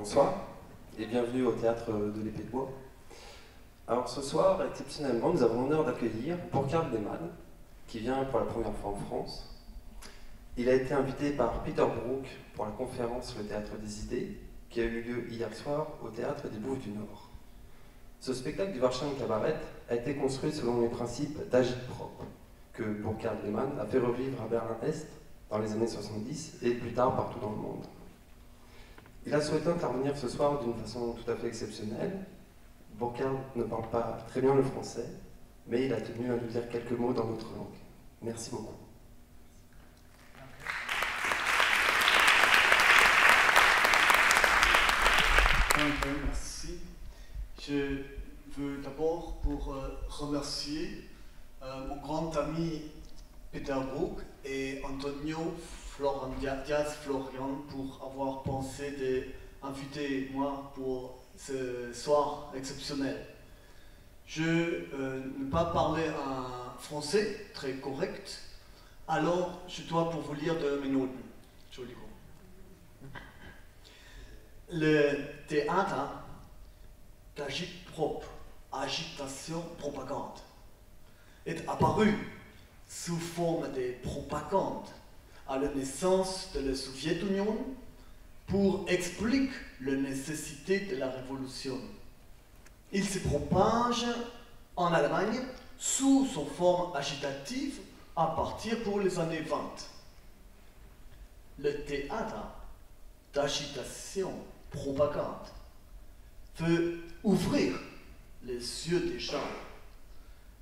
Bonsoir et bienvenue au Théâtre de l'Épée de Bois. Alors ce soir, exceptionnellement, nous avons l'honneur d'accueillir Burkhard Lehmann, qui vient pour la première fois en France. Il a été invité par Peter Brook pour la conférence Le Théâtre des Idées, qui a eu lieu hier soir au Théâtre des Bouffes du Nord. Ce spectacle du Warschau Cabaret a été construit selon les principes d'agit-prop, que Burkhard Lehmann a fait revivre à Berlin-Est dans les années 70 et plus tard partout dans le monde. Il a souhaité intervenir ce soir d'une façon tout à fait exceptionnelle. Burkhard ne parle pas très bien le français, mais il a tenu à nous dire quelques mots dans notre langue. Merci beaucoup. Merci. Je veux d'abord remercier mon grand ami Peter Brook et Antonio Diaz-Florian pour avoir pensé d'inviter moi pour ce soir exceptionnel. Je ne pas parler un français très correct, alors je dois pour vous lire de mes notes. Entschuldigung. Le théâtre d'agit-prop, agitation, propagande, est apparu sous forme de propagande à la naissance de la Soviet-Union pour expliquer la nécessité de la révolution. Il se propage en Allemagne sous son forme agitative à partir pour les années 20. Le théâtre d'agitation, propagande, veut ouvrir les yeux des gens.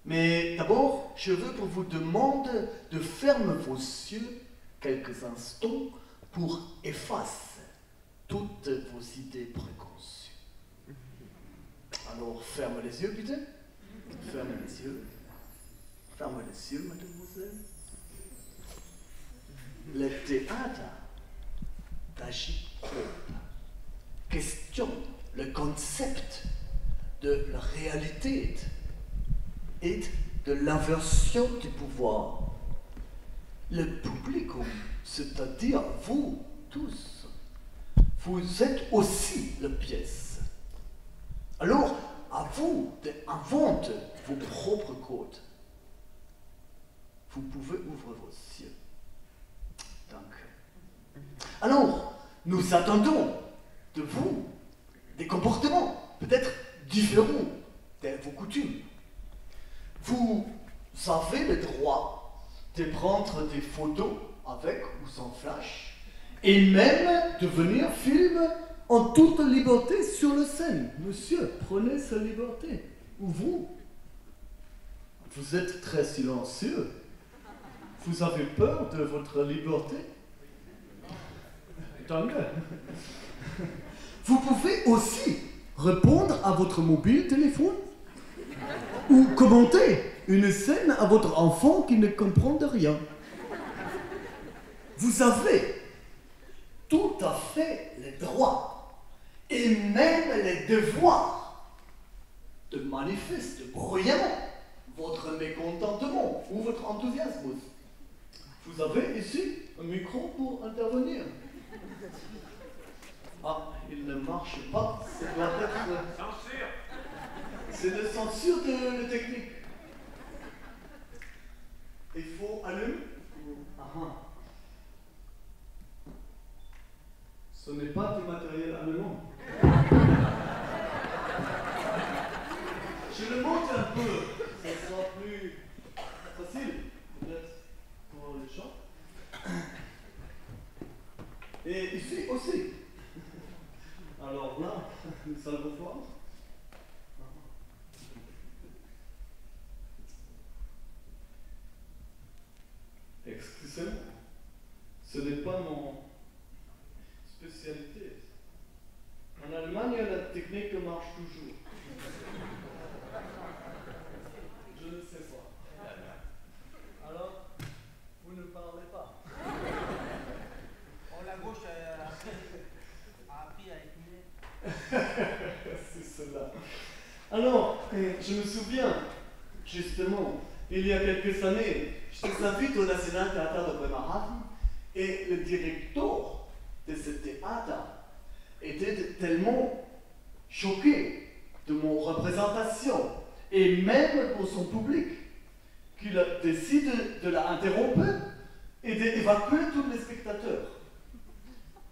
Mais d'abord, je veux pour vous demander de fermer vos yeux quelques instants pour effacer toutes vos idées préconçues. Alors, ferme les yeux, putain. Ferme les yeux. Ferme les yeux, mademoiselle. Le théâtre d'agit-prop questionne le concept de la réalité et de l'inversion du pouvoir. Le public, c'est-à-dire vous tous, vous êtes aussi la pièce. Alors, à vous d'inventer vos propres codes. Vous pouvez ouvrir vos yeux. Donc, alors, nous attendons de vous des comportements peut-être différents de vos coutumes. Vous avez le droit de prendre des photos avec ou sans flash, et même de venir filmer en toute liberté sur la scène. Monsieur, prenez sa liberté. Ou vous êtes très silencieux. Vous avez peur de votre liberté? Tant mieux. Vous pouvez aussi répondre à votre mobile téléphone ou commenter une scène à votre enfant qui ne comprend de rien. Vous avez tout à fait les droits et même les devoirs de manifester bruyamment votre mécontentement ou votre enthousiasme. Vous avez ici un micro pour intervenir. Ah, il ne marche pas. Ça doit être... Censure. C'est la censure de la technique. Il faut allumer. Ce n'est pas du matériel allemand. Je le monte un peu. Ça sera plus facile, peut-être, pour les gens. Et ici aussi. Alors là, nous allons voir. Excusez-moi, ce n'est pas mon spécialité. En Allemagne, la technique marche toujours. Je ne sais pas. Alors, vous ne parlez pas. La gauche a appris à écouter. C'est cela. Alors, je me souviens, justement, il y a quelques années, j'étais invité au National Theater de Bremerhaven et le directeur de ce théâtre était tellement choqué de mon représentation, et même pour son public, qu'il a décidé de la interrompre et d'évacuer tous les spectateurs.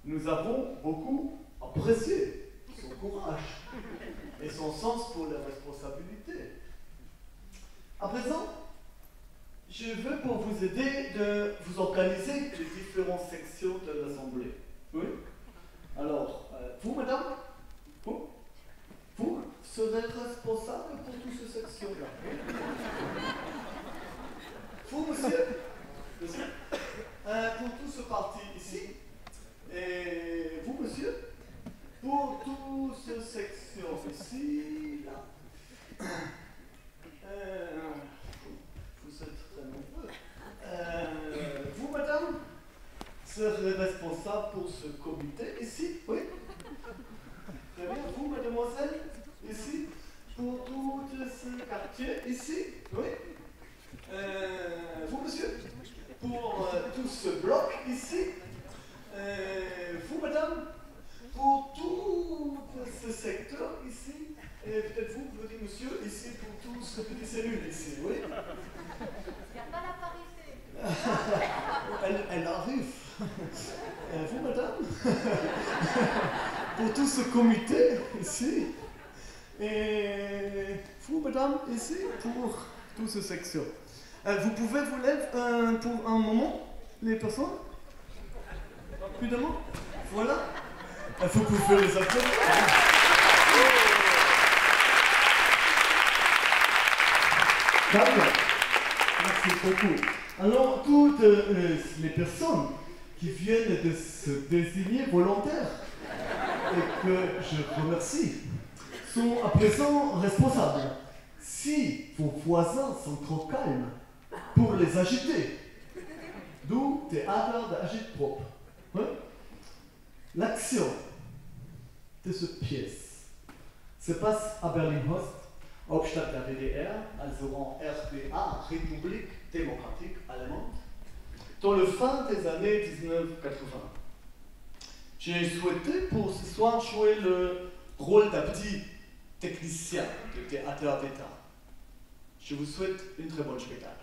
Nous avons beaucoup apprécié son courage et son sens pour la responsabilité. À présent, je veux pour vous aider de vous organiser les différentes sections de l'Assemblée. Oui? Alors, vous, madame, vous serez responsable pour toutes ces sections-là. Vous, monsieur, pour tout ce parti ici. Et vous, monsieur, pour toutes ces sections ici, là. Vous êtes très nombreux. Vous, madame, serez responsable pour ce comité ici, oui? Très bien. Vous, mademoiselle, ici, pour tout ce quartier ici, oui? Vous, monsieur, pour tout ce bloc ici? Vous, madame, pour tout ce secteur ici? Et peut-être vous, petit monsieur, ici, pour tout ce petit cellule ici, oui? Il n'y a pas la parité. Elle arrive. Vous, madame, pour tout ce comité ici? Et vous, madame, ici, pour toute cette section? Vous pouvez vous lever pour un moment, les personnes? Évidemment. Voilà. Vous pouvez les applaudir. D'accord. Merci beaucoup. Alors, toutes les personnes qui viennent de se désigner volontaires et que je remercie sont à présent responsables. Si vos voisins sont trop calmes pour les agiter, d'où théâtre d'agite-propre. Hein? L'action de cette pièce se passe à Berlin-Ost, Hauptstadt der DDR, also en RDA, République démocratique allemande, dans le fin des années 1980. J'ai souhaité pour ce soir jouer le rôle d'un petit technicien de théâtre d'État. Je vous souhaite une très bonne spectacle.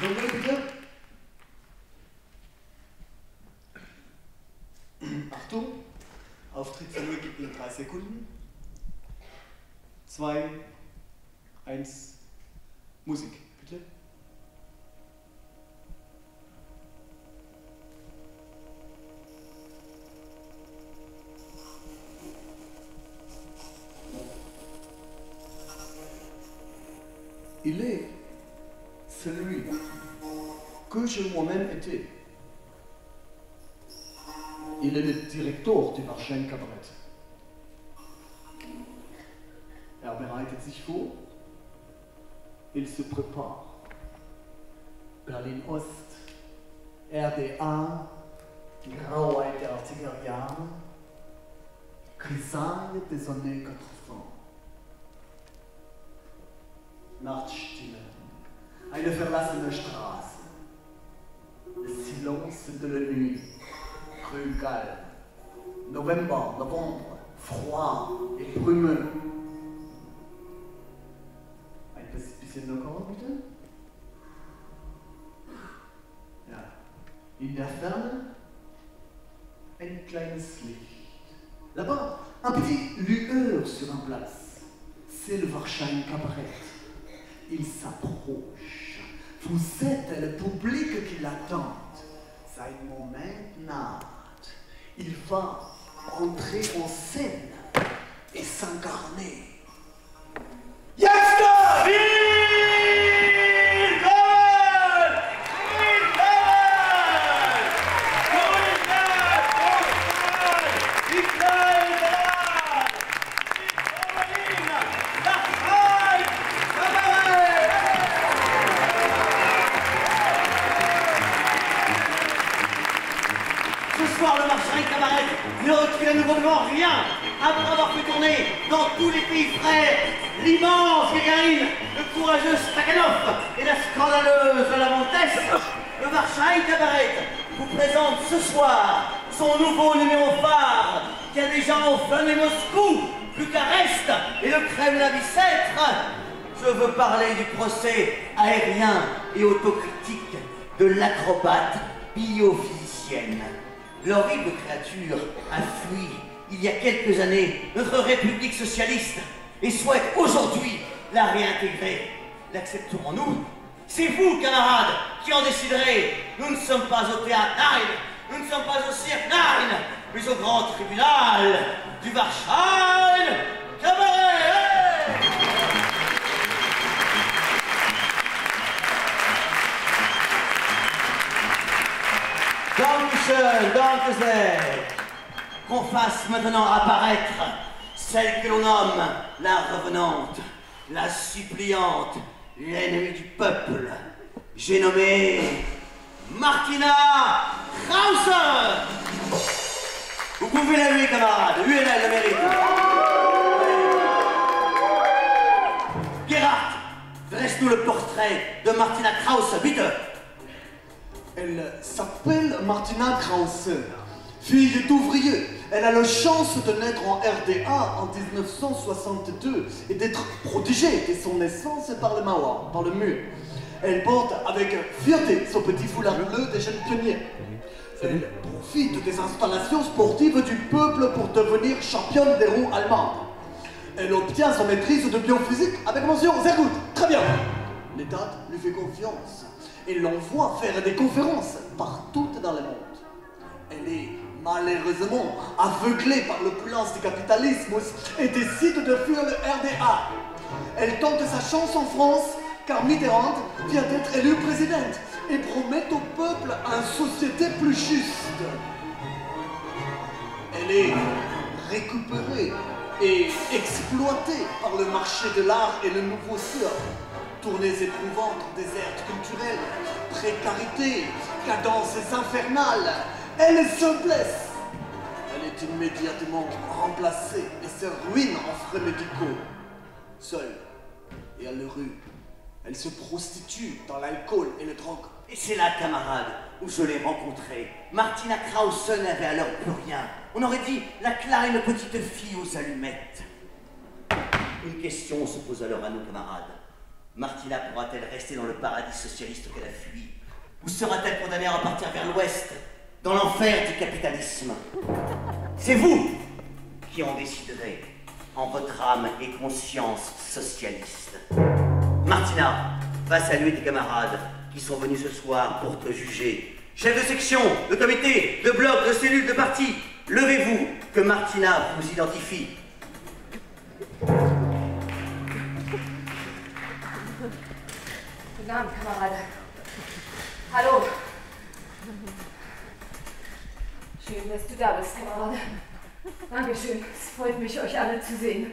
Donc, bitte. Achtung, Auftrittsmusik in 3 Sekunden. 2, 1, Musik, bitte. Il est celui que je moi-même étais. Il est le directeur du Warstein Kabarett. Er bereitet sich vor, il se prépare. Berlin-Ost, RDA, Grauheit der 80er Jahre, Grisaille des années 80. Nachtstille, eine verlassene Straße, le silence de la nuit, rue calme, novembre, froid et brumeux. Ein bisschen lockerer, bitte. Ja. In der Ferne, ein kleines Licht. Là-bas, un petit lueur sur un place. C'est le Warstein Kabarett. Il s'approche. Vous êtes le public qui l'attend. Sein Moment naht. Il va entrer en scène et s'incarner. Jetzt! Le Warstein Kabarett ne recule à nouveau devant rien après avoir fait tourner dans tous les pays frères l'immense Gagarine, le courageux Stakhanov et la scandaleuse Lavantesse, le Warshai Cabaret vous présente ce soir son nouveau numéro phare qui a déjà enflammé Moscou, Bucarest et le Kremlin-Bicêtre. Je veux parler du procès aérien et autocritique de l'acrobate biophysicienne. L'horrible créature a fui il y a quelques années notre République socialiste et souhaite aujourd'hui la réintégrer. L'accepterons-nous? C'est vous, camarades, qui en déciderez. Nous ne sommes pas au théâtre Nine, nous ne sommes pas au cirque Nine, mais au grand tribunal du Warshai Cabaret. Dankeschön, danke sehr. Qu'on fasse maintenant apparaître celle que l'on nomme la revenante, la suppliante, l'ennemi du peuple. J'ai nommé Martina Krause. Vous pouvez la huer, camarades, huez-la, elle le mérite. Gerhard, dresse-nous le portrait de Martina Krause, bitte. Elle s'appelle Martina Krause. Fille d'ouvrier, elle a la chance de naître en RDA en 1962 et d'être protégée dès son naissance par le Mauer, par le mur. Elle porte avec fierté son petit foulard bleu des jeunes pionniers. Elle profite des installations sportives du peuple pour devenir championne des roues allemandes. Elle obtient son maîtrise de biophysique avec mention sehr gut. Très bien. L'État lui fait confiance et l'envoie faire des conférences partout dans le monde. Elle est malheureusement aveuglée par le plan du capitalisme et décide de fuir le RDA. Elle tente sa chance en France car Mitterrand vient d'être élu présidente et promet au peuple une société plus juste. Elle est récupérée et exploitée par le marché de l'art et le nouveau surf. Tournées éprouvantes, désertes culturelles, précarité, cadences infernales. Elle se blesse. Elle est immédiatement remplacée et se ruine en frais médicaux. Seule et à la rue, elle se prostitue dans l'alcool et le drogue. Et c'est là, camarades, où je l'ai rencontrée. Martina Krause n'avait alors plus rien. On aurait dit la kleine petite fille aux allumettes. Une question se pose alors à nos camarades. Martina pourra-t-elle rester dans le paradis socialiste qu'elle a fui? Ou sera-t-elle condamnée à repartir vers l'ouest, dans l'enfer du capitalisme? C'est vous qui en déciderez, en votre âme et conscience socialiste. Martina, va saluer tes camarades qui sont venus ce soir pour te juger. Chef de section, de comité, de bloc, de cellule, de parti, levez-vous, que Martina vous identifie. Guten Abend, Kamerad. Hallo. Schön, dass du da bist, Kamerad. Dankeschön. Es freut mich, euch alle zu sehen.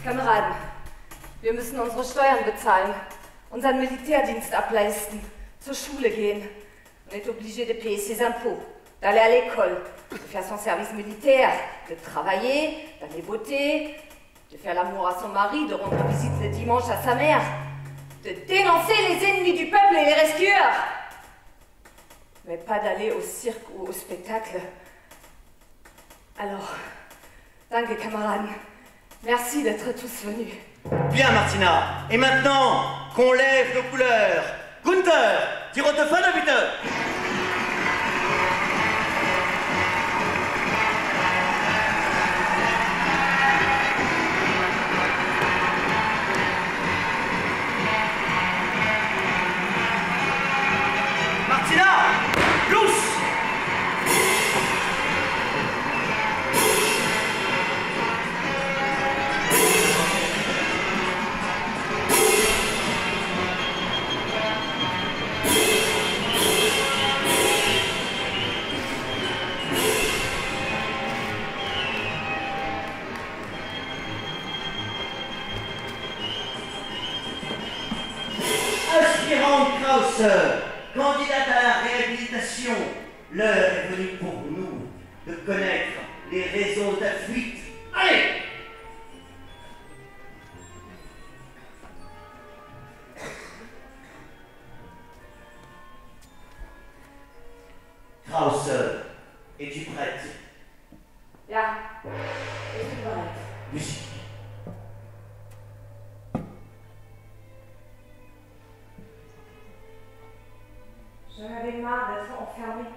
Kameraden, wir müssen unsere Steuern bezahlen, unseren Militärdienst ableisten, zur Schule gehen. On est obligé de payer ses impôts, d'aller à l'école, de faire son service militaire, de travailler, d'aller voter, de faire l'amour à son mari, de rendre visite le dimanche à sa mère, de dénoncer les ennemis du peuple et les rescueurs. Mais pas d'aller au cirque ou au spectacle. Alors, danke, Kameraden. Merci d'être tous venus. Bien, Martina. Et maintenant, qu'on lève nos couleurs. Gunther, die rote Fahne, bitte. Candidate à la réhabilitation, l'heure est venue pour nous de connaître les raisons de ta fuite. Allez! Krause, es-tu prête? Ja, ich bin bereit. Musique. J'en avais marre d'être enfermée.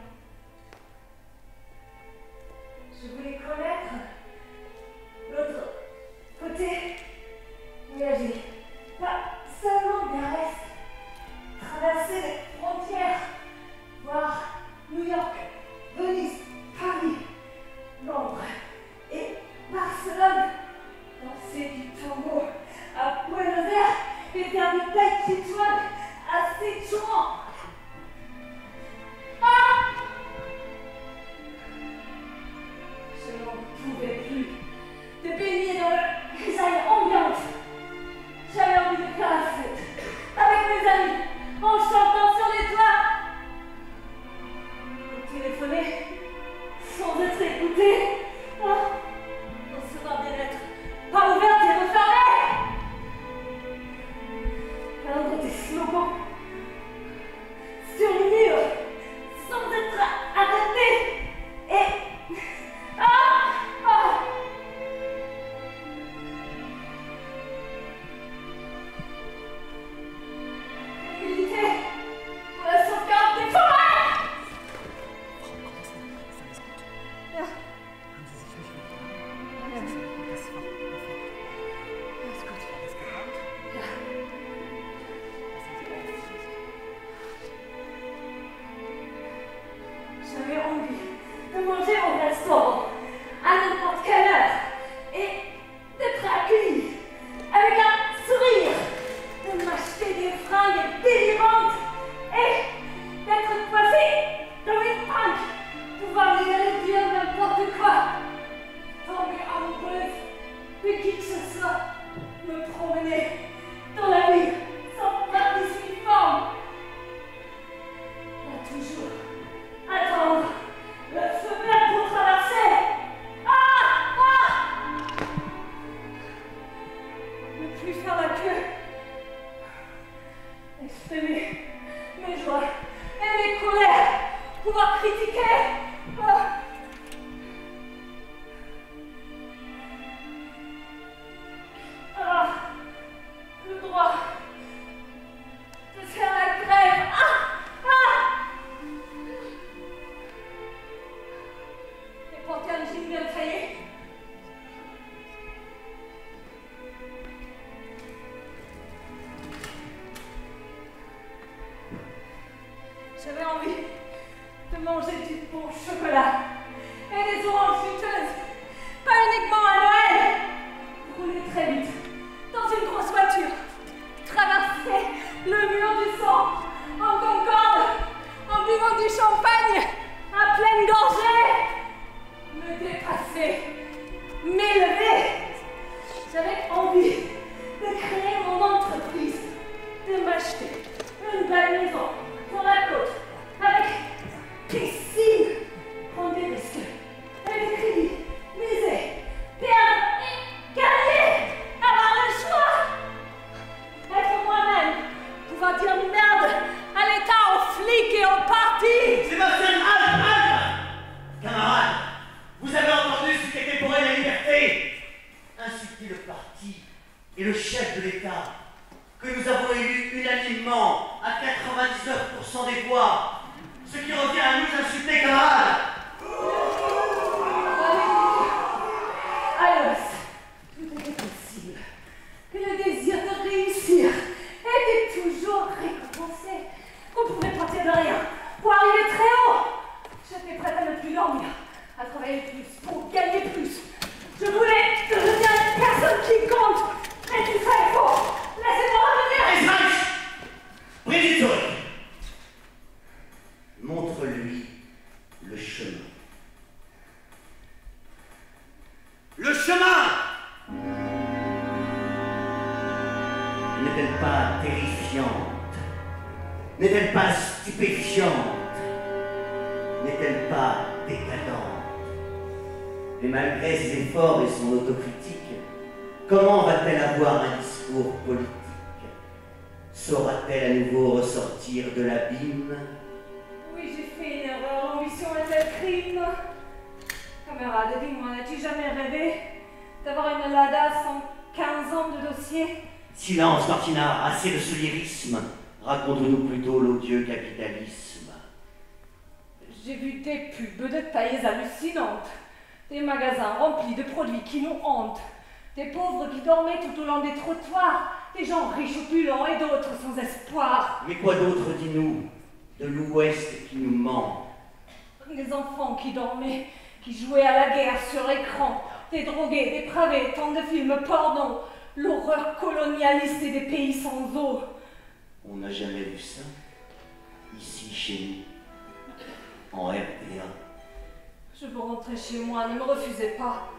Je voulais connaître l'autre côté, voyager, pas seulement bien reste, traverser les frontières, voir New York, Venise, Paris, Londres et Barcelone, danser du tango à Buenos Aires et faire du tai chi chuan à Sichuan. Je n'en pouvais plus de baigner dans le grisaille ambiante. J'avais envie de faire la fête avec mes amis en chantant sur les toits. De téléphoner sans être écouté. Recevoir des lettres pas ouvertes et refermées. Peindre des slogans sur le mur sans être arrêté. Et militer pour la sauvegarde des forêts. J'avais envie de manger au restaurant à n'importe quelle heure et d'être accueillie avec un sourire, de m'acheter des fringues délirantes et d'être coiffée comme une punk, pouvoir regarder dire n'importe quoi, tomber amoureuse de qui que ce soit, me promener dans la ville sans pratique uniforme. Là, toujours attendre le feu vert pour traverser. Ne plus faire la queue. Exprimer mes joies et mes colères. Pouvoir critiquer. Le droit de faire la grève. Et porter un jean bien taillé. J'avais envie de manger du bon chocolat et des oranges juteuses, pas uniquement à Noël. Rouler très vite dans une grosse voiture, traverser le mur du sang en Concorde, en buvant du champagne à pleine gorgée, me dépasser, m'élever. J'avais envie de créer mon entreprise, de m'acheter une belle maison sur la côte, avec piscine, prendre des risques, avec des crédits, miser, perdre et gagner, avoir le choix, être moi-même, pouvoir dire merde à l'État, aux flics et aux partis. Sébastien, halte! Camarades, vous avez entendu ce qu'était pour elle la liberté? Insulter le parti et le chef de l'État, que nous avons élu unanimement à 99% des voix, ce qui revient à nous insulter, camarades. Alors, tout était possible. Et le désir de réussir était toujours récompensé. On pouvait partir de rien pour arriver très haut. J'étais prête à ne plus dormir, à travailler plus, pour gagner plus. Je voulais que je devienne personne qui compte. Mais tout ça est faux. Laissez-moi revenir. Esrange! Brigitte Zurich, montre-lui le chemin. Le chemin! N'est-elle pas terrifiante? N'est-elle pas stupéfiante? N'est-elle pas décadente? Et malgré ses efforts et son autocritique, comment va-t-elle avoir un discours politique? Saura-t-elle à nouveau ressortir de l'abîme? Oui, j'ai fait une erreur. L'ambition est un crime. Camarade, dis-moi, n'as-tu jamais rêvé d'avoir une Lada sans 15 ans de dossier? Silence, Martina, assez de ce lyrisme. Raconte-nous plutôt l'odieux capitalisme. J'ai vu des pubs de tailles hallucinantes, des magasins remplis de produits qui nous hantent, des pauvres qui dormaient tout au long des trottoirs, des gens riches opulents et d'autres sans espoir. Mais quoi d'autre, dis-nous, de l'Ouest qui nous ment? Des enfants qui dormaient, qui jouaient à la guerre sur écran, des drogués, des pravés, tant de films porno, l'horreur colonialiste et des pays sans eau. On n'a jamais vu ça, ici chez nous, en RDA. Je veux rentrer chez moi, ne me refusez pas.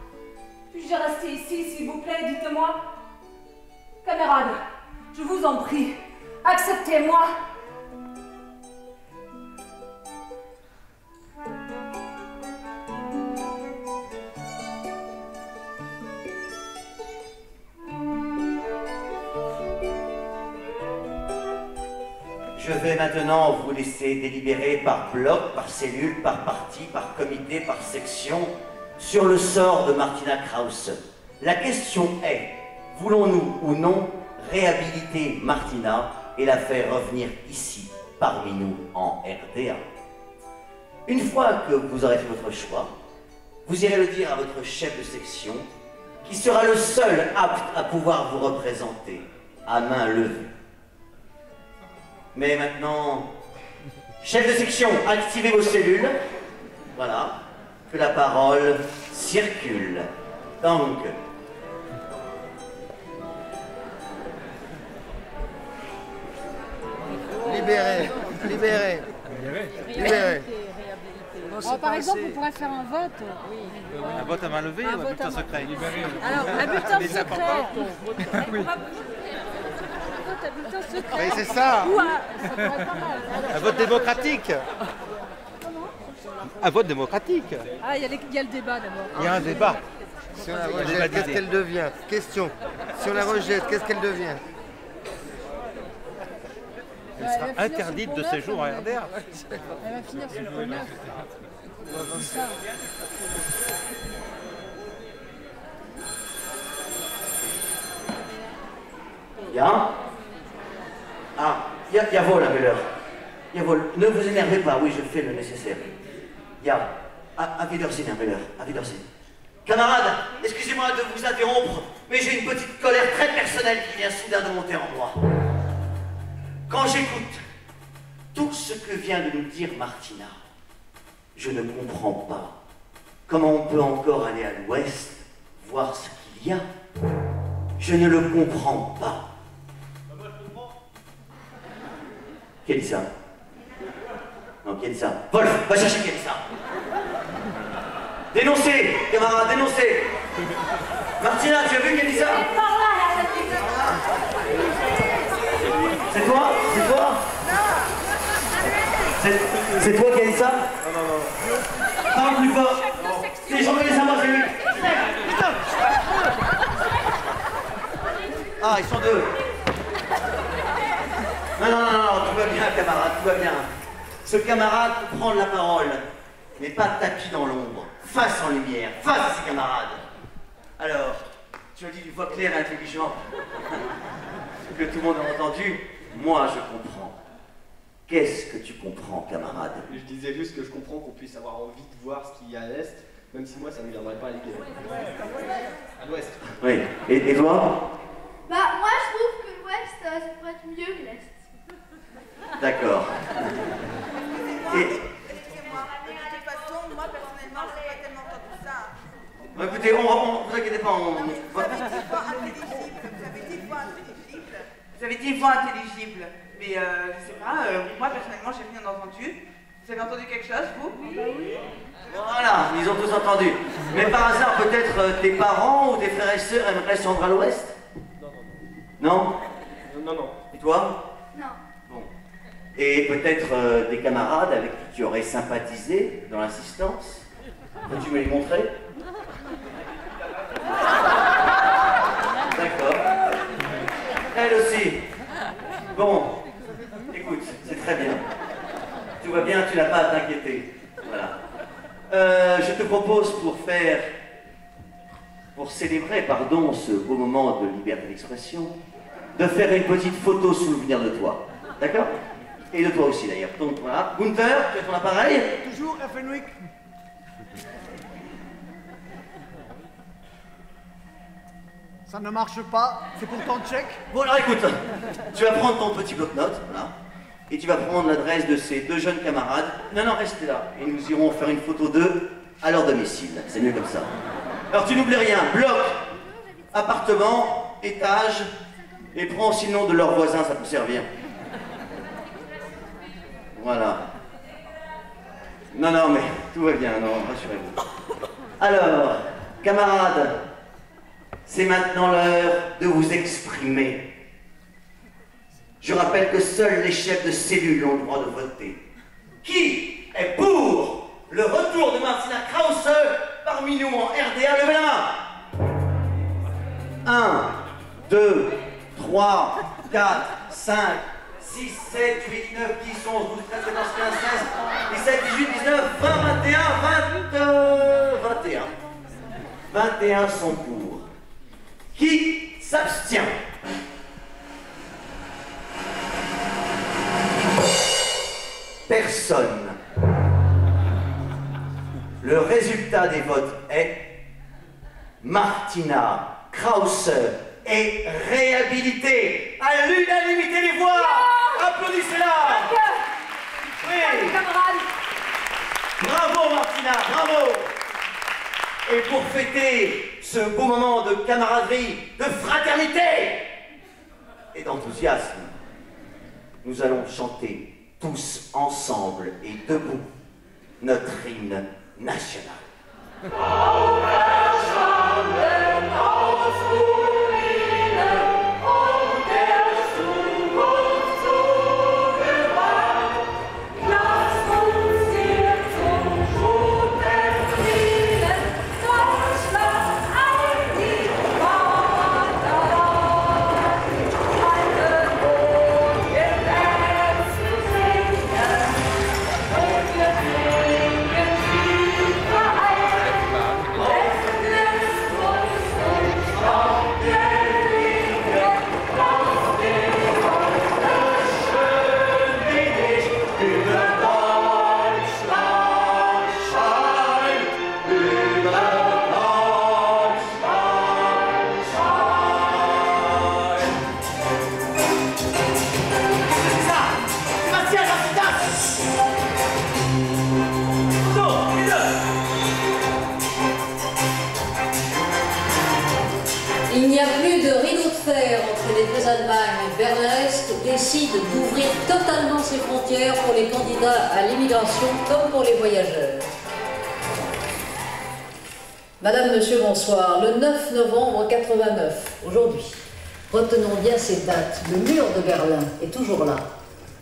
Puis-je rester ici, s'il vous plaît, dites-moi. Camarades, je vous en prie, acceptez-moi. Je vais maintenant vous laisser délibérer par bloc, par cellule, par parti, par comité, par section, sur le sort de Martina Krauss. La question est, voulons-nous ou non réhabiliter Martina et la faire revenir ici, parmi nous, en RDA? Une fois que vous aurez fait votre choix, vous irez le dire à votre chef de section, qui sera le seul apte à pouvoir vous représenter, à main levée. Mais maintenant, chef de section, activez vos cellules. Voilà, que la parole circule. Donc, libéré, libéré, libéré. Alors, par exemple, on pourrait faire un vote. Oui. Un vote à main levée ou un bulletin secret? Alors, un bulletin secret. Oui. Un bulletin secret. Mais c'est ça. Ou ça pourrait être pas mal. Un vote démocratique. Un vote démocratique. Ah, il y a le débat d'abord. Il y a un débat. Si on la rejette, qu'est-ce qu'elle devient? Question. Si on la rejette, qu'est-ce qu'elle devient? Elle sera interdite de séjour à RDA. Elle va finir sur le commerce. C'est ça. bien. Ah, il y a vol à Muller. Il y a vol. Ne vous énervez pas, oui, je fais le nécessaire. Il y a... À Wiedersehen, à Muller, à Wiedersehen. Camarades, excusez-moi de vous interrompre, mais j'ai une petite colère très personnelle qui vient soudain de monter en moi. Quand j'écoute tout ce que vient de nous dire Martina, je ne comprends pas comment on peut encore aller à l'ouest voir ce qu'il y a. Je ne le comprends pas. Moi je comprends. Qui a dit ça? Non, qui a dit ça? Wolf, va chercher qui a dit ça. Dénoncez, camarades, dénoncez. Martina, tu as vu qui a dit ça? C'est toi? C'est toi? C'est toi qui a dit ça? Non. Parle plus fort. Les gens connaissent à moi, j'ai vu. Ah, ils sont deux. Non, tout va bien, camarade, tout va bien. Ce camarade peut prendre la parole, mais pas tapis dans l'ombre, face en lumière, face à ses camarades. Alors, tu as dit d'une voix claire et intelligente que tout le monde a entendu. Moi, je comprends. Qu'est-ce que tu comprends, camarade? Je disais juste que je comprends qu'on puisse avoir envie de voir ce qu'il y a à l'Est, même si moi, ça ne me viendrait pas à l'idée. À l'Ouest. Oui. Et toi? Bah, moi, je trouve que l'Ouest, ça pourrait être mieux que l'Est. D'accord. Excusez-moi, de toute façon, moi, personnellement, je n'ai pas tellement entendu ça. Bon, écoutez, vous inquiétez pas, Vous avez dit voix intelligible. Vous avez dit voix intelligible. Mais je sais pas, moi personnellement j'ai rien entendu. Vous avez entendu quelque chose, vous? Oui. Voilà, ils ont tous entendu. Mais par hasard, peut-être tes parents ou tes frères et sœurs aimeraient se rendre à l'Ouest? Non? Non. Et toi? Non. Bon. Et peut-être des camarades avec qui tu aurais sympathisé dans l'assistance? Peux-tu me les montrer? Bon, écoute, c'est très bien. Tout va bien, tu n'as pas à t'inquiéter. Voilà. Je te propose pour célébrer, pardon, ce beau moment de liberté d'expression, de faire une petite photo souvenir de toi. D'accord? Et de toi aussi d'ailleurs. Donc voilà. Gunther, tu as ton appareil? Toujours Fenwick. Ça ne marche pas, c'est pourtant check. Bon alors écoute, tu vas prendre ton petit bloc-notes, voilà, et tu vas prendre l'adresse de ces deux jeunes camarades. Non, restez là, et nous irons faire une photo d'eux à leur domicile. C'est mieux comme ça. Alors tu n'oublies rien, bloc, appartement, étage, et prends aussi le nom de leurs voisins, ça peut servir. Voilà. Non, mais tout va bien, non, rassurez-vous. Alors, camarades, c'est maintenant l'heure de vous exprimer. Je rappelle que seuls les chefs de cellules ont le droit de voter. Qui est pour le retour de Martina Krause parmi nous en RDA? Levez la main. 1, 2, 3, 4, 5, 6, 7, 8, 9, 10, 11, 12, 13, 14, 15, 16, 17, 18, 19, 20, 21, 21 sont pour. Qui s'abstient? Personne. Le résultat des votes est Martina Krause est réhabilitée à l'unanimité des voix. Applaudissez-la. Oui. Bravo Martina, bravo. Et pour fêter ce beau moment de camaraderie, de fraternité et d'enthousiasme, nous allons chanter tous ensemble et debout notre hymne national. Il n'y a plus de rideau de fer entre les deux Allemagnes. Berlin-Est décide d'ouvrir totalement ses frontières pour les candidats à l'immigration comme pour les voyageurs. Madame, Monsieur, bonsoir. Le 9 novembre 89, aujourd'hui. Retenons bien ces dates. Le mur de Berlin est toujours là.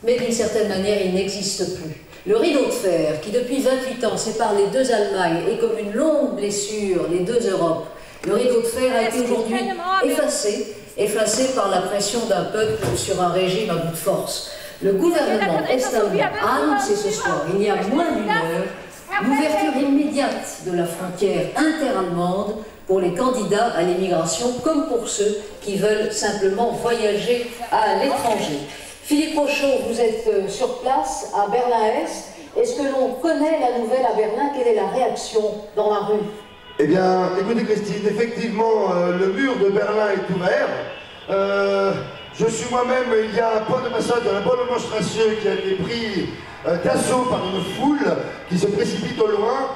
Mais d'une certaine manière, il n'existe plus. Le rideau de fer, qui depuis 28 ans sépare les deux Allemagnes et comme une longue blessure les deux Europes, le rideau de fer a été aujourd'hui effacé par la pression d'un peuple sur un régime à bout de force. Le gouvernement est-allemand a annoncé ce soir, il y a moins d'une heure, l'ouverture immédiate de la frontière interallemande pour les candidats à l'immigration comme pour ceux qui veulent simplement voyager à l'étranger. Philippe Rochaud, vous êtes sur place à Berlin-Est. Est-ce que l'on connaît la nouvelle à Berlin? Quelle est la réaction dans la rue? Eh bien, écoutez Christine, effectivement, le mur de Berlin est ouvert. Je suis moi-même, il y a un point de passage dans la bonne Strasse qui a été pris d'assaut par une foule qui se précipite au loin.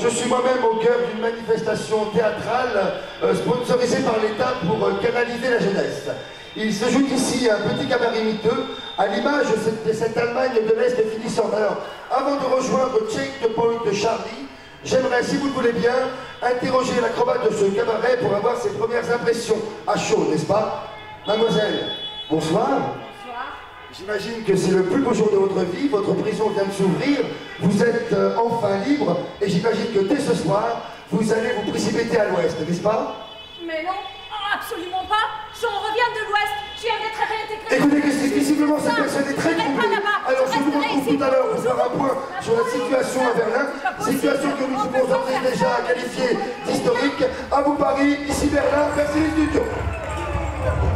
Je suis moi-même au cœur d'une manifestation théâtrale sponsorisée par l'État pour canaliser la jeunesse. Il se joue ici un petit cabaret miteux, à l'image de cette Allemagne de l'Est finissante. Alors, avant de rejoindre Checkpoint de Charlie, j'aimerais, si vous le voulez bien, interroger l'acrobate de ce cabaret pour avoir ses premières impressions à chaud, n'est-ce pas? Mademoiselle, bonsoir. Bonsoir. J'imagine que c'est le plus beau jour de votre vie, votre prison vient de s'ouvrir, vous êtes enfin libre, et j'imagine que dès ce soir, vous allez vous précipiter à l'ouest, n'est-ce pas? Mais non, absolument pas. J'en reviens de l'Ouest. Tu viens d'être réintégré. Écoutez, Christine, visiblement, cette personne est très troublée. Alors, je vous retrouve tout à l'heure pour faire un point sur la situation à Berlin. Situation que nous pouvons d'ores et déjà qualifier d'historique. À vous Paris, ici Berlin, merci les studios.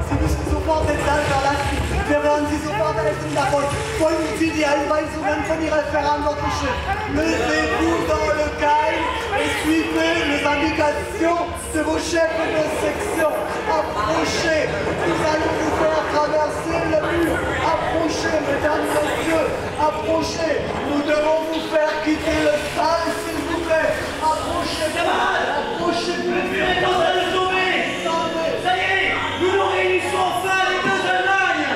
Sie müssen sofort den Saal verlassen. Wir werden Sie sofort helfen davon. Folgen Sie die Anweisungen von Ihrer Verantwortlichen. Levez-vous dans le calme et suivez les indications de vos chefs de section. Approchez. Nous allons vous faire traverser le mur. Approchez, mesdames, messieurs. Approchez. Nous devons vous faire quitter le salle, s'il vous plaît. Approchez. Approchez. Le mur est en train de tomber. Ça y est, nous nous réunissons enfin les deux Allemagnes.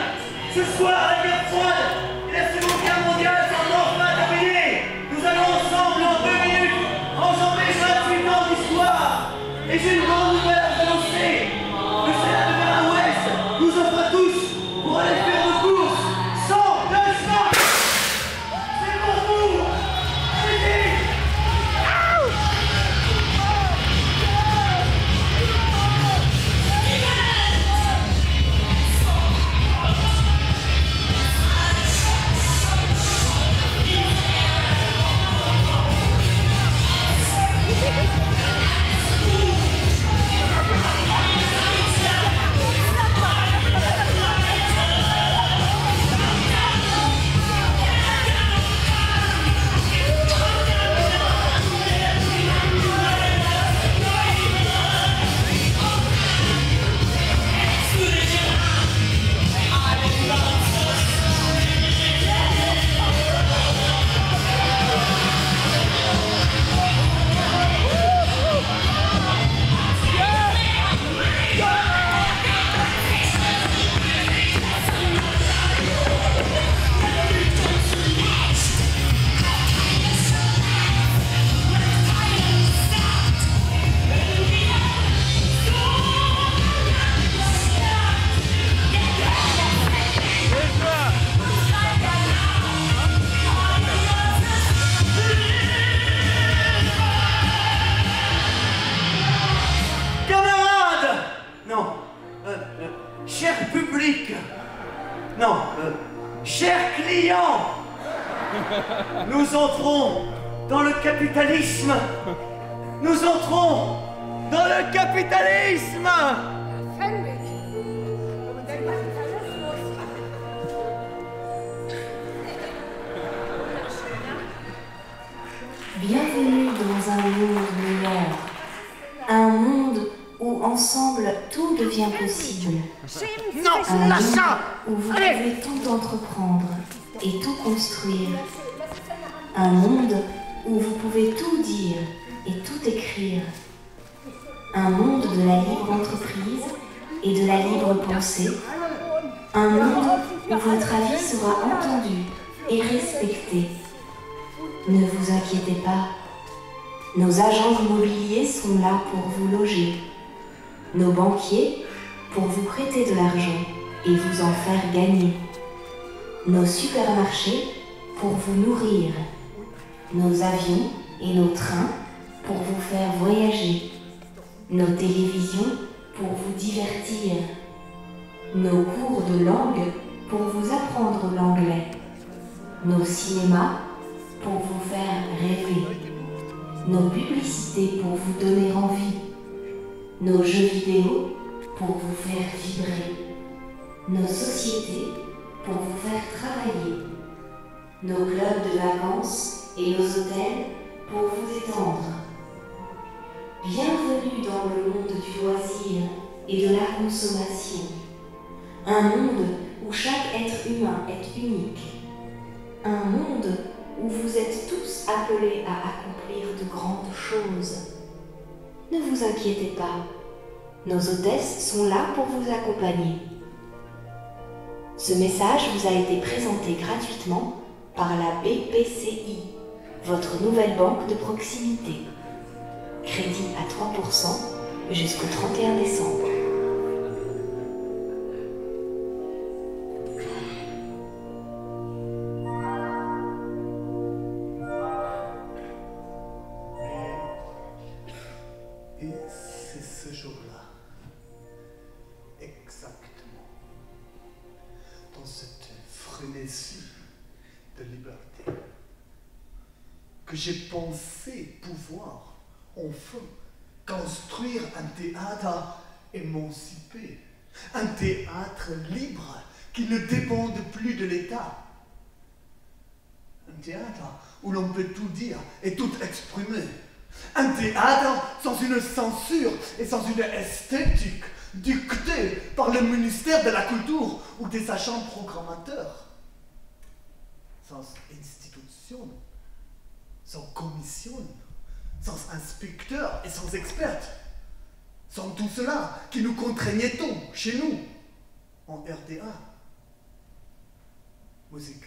Ce soir, la guerre froide et la Seconde Guerre mondiale sont enfin terminées. Nous allons ensemble, en 2 minutes, enjamber 28 ans d'histoire. Et j'ai une grande nouvelle à vous annoncer. Le Sénat de Berlin-Ouest nous offre à tous pour aller faire nos courses 100 200. C'est pour vous. Allez-y. Cher public, non, chers clients, nous entrons dans le capitalisme. Nous entrons dans le capitalisme. Bienvenue dans un monde meilleur. Un monde où ensemble tout devient possible. Un monde où vous pouvez tout entreprendre et tout construire. Un monde où vous pouvez tout dire et tout écrire. Un monde de la libre entreprise et de la libre pensée. Un monde où votre avis sera entendu et respecté. Ne vous inquiétez pas. Nos agents immobiliers sont là pour vous loger. Nos banquiers pour vous prêter de l'argent et vous en faire gagner. Nos supermarchés pour vous nourrir. Nos avions et nos trains pour vous faire voyager. Nos télévisions pour vous divertir. Nos cours de langue pour vous apprendre l'anglais. Nos cinémas pour vous faire rêver. Nos publicités pour vous donner envie. Nos jeux vidéo pour vous faire vibrer. Nos sociétés pour vous faire travailler. Nos clubs de vacances et nos hôtels pour vous étendre. Bienvenue dans le monde du loisir et de la consommation. Un monde où chaque être humain est unique. Un monde où vous êtes tous appelés à accomplir de grandes choses. Ne vous inquiétez pas, nos hôtesses sont là pour vous accompagner. Ce message vous a été présenté gratuitement par la BPCI, votre nouvelle banque de proximité. Crédit à 3% jusqu'au 31 décembre. Et c'est ce jour-là, exactement, que j'ai pensé pouvoir, enfin, construire un théâtre émancipé, un théâtre libre qui ne dépende plus de l'État. Un théâtre où l'on peut tout dire et tout exprimer. Un théâtre sans une censure et sans une esthétique dictée par le ministère de la Culture ou des agents programmateurs. Sans institution, sans commission, sans inspecteur et sans expert. Sans tout cela qui nous contraignait chez nous, en RDA. Musik.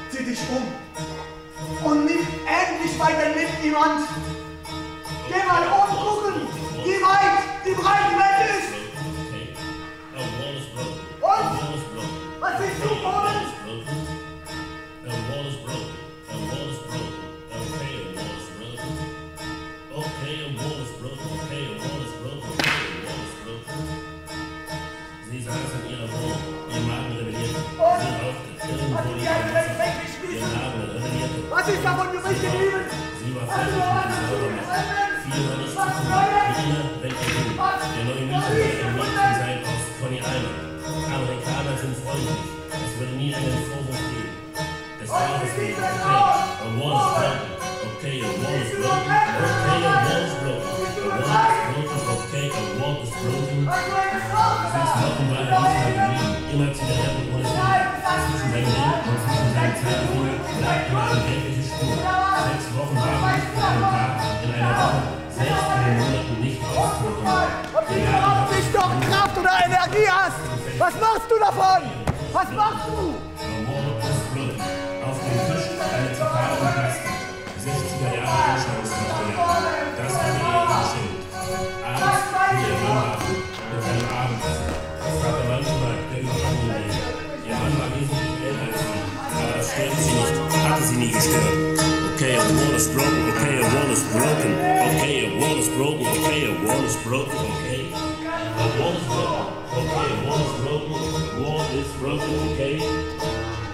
Zieh dich und nimm endlich weiter mit jemand. Geh mal umgucken, wie weit, wie breit die Welt ist. Und? Was siehst du, Boden? Sie saß in ihrer Wohnung, ihr Magen rebellierte. Sie rauchte, irgendwo die Nabel rebellierte. Was ist davon übrig geblieben? Sie war fertig mit dem Saubermachen. Viel war nicht zu tun. Berliner, wenn er will. Der neue Mieter wird ein Mädchen sein aus Coney Island. Amerikaner sind freundlich. Es würde nie einen Vorwurf geben. Es war das Leben. Okay, a wall is broken. Okay, a wall is broken. Okay, a wall is broken. A wall is broken. Okay, a wall is broken. 6 Wochen war er nicht geblieben. Immer Zigaretten ohne Ziel. Zwischen seinem Leben und zwischen seinen Zeigefinger bleibt nur eine gelbliche Spur. 6 Wochen waren nicht für einen Tag, in einer Woche, selbst in den Monaten nicht auszukommen. Ob du überhaupt nicht noch Kraft oder Energie hast! Was machst du davon? Was machst du? Auf dem Tisch eine Zigarre und Plastik. 60er Jahre Durchschlagsmaterial. Das hatte er ihr geschenkt. Abends, wie ihr Mann war, mit seinem Abendessen. Das hat er manchmal der Überraschung gegeben. Ihr Mann war wesentlich älter als sie, aber das störte sie nicht, hatte sie nie gestört. Okay, a wall is broken, okay, a wall is broken. Okay, a wall is broken, okay, a wall is broken, okay. A wall is broken, okay, a wall is broken, a wall is broken, okay.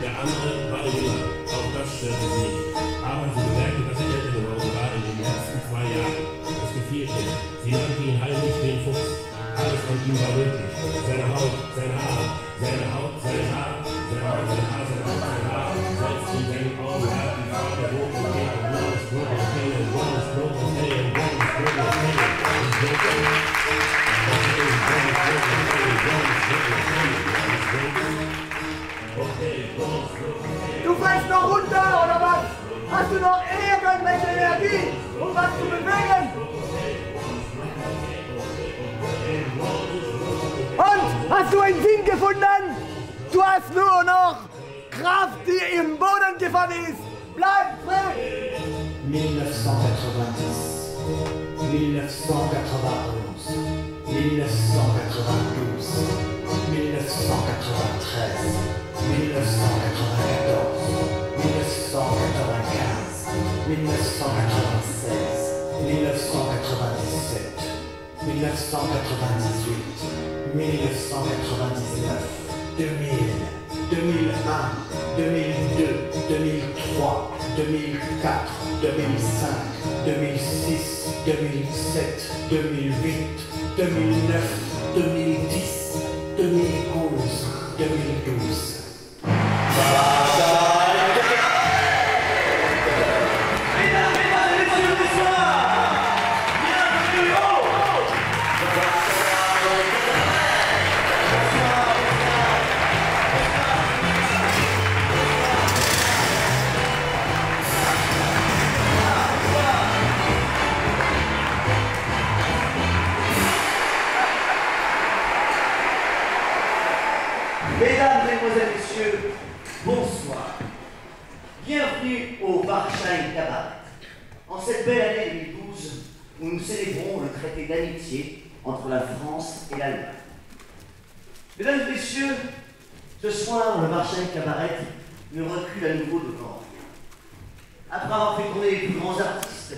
Der andere war der Jünger, auch das störte sie nicht. Aber sie bemerkte, dass er älter geworden war in den letzten 2 Jahren. Das gefiel ihr. Sie nannte ihn heimlich den Fuchs. Alles von ihm war wirklich. Seine Haut, seine Haare, seine Haut, seine Haare, seine Haut, seine Haare, seine Haut, seine Haare. Selbst in seinen Augen hat die Farbe rot und okay, a wall is broken, okay, a wall is broken, okay, a wall is broken, okay, a wall is broken. Du fällst noch runter, oder was? Hast du noch irgendwelche Energie, um was zu bewegen? Und? Hast du einen Sinn gefunden? Du hast nur noch Kraft, die im Boden gefangen ist. Bleib frei! 1990, 1991, 1992, 1993, 1994, 1995, 1996, 1997, 1998, 1999, 2000, 2001, 2002, 2003, 2004, 2005, 2006, 2007, 2008, 2009, 2010, 2011, 2012. Mesdames, Mesdemoiselles, Messieurs, bonsoir. Bienvenue au Warschein Cabaret. En cette belle année 2012, où nous célébrons le traité d'amitié entre la France et l'Allemagne. Mesdames et Messieurs, ce soir, le Warschein Cabaret ne recule à nouveau devant rien. Après avoir fait tourner les plus grands artistes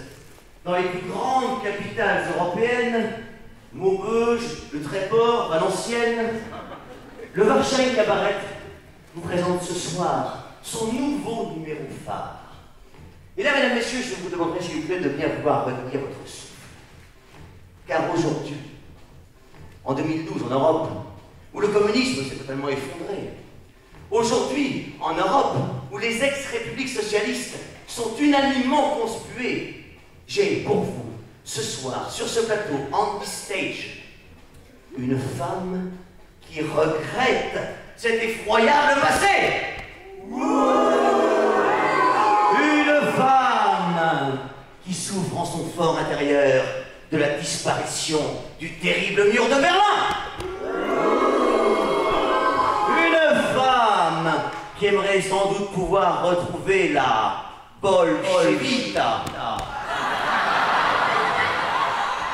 dans les plus grandes capitales européennes, Maubeuge, le Tréport, Valenciennes, le Warschein Cabaret vous présente ce soir son nouveau numéro phare. Et là, mesdames, messieurs, je vous demanderai, s'il vous plaît, de bien vouloir retenir votre souffle. Car aujourd'hui, en 2012, en Europe, où le communisme s'est totalement effondré, aujourd'hui, en Europe, où les ex-républiques socialistes sont unanimement conspuées, j'ai pour vous, ce soir, sur ce plateau, on the stage, une femme qui regrette cet effroyable passé. Une femme qui souffre en son fort intérieur de la disparition du terrible mur de Berlin. Une femme qui aimerait sans doute pouvoir retrouver la bolchevita.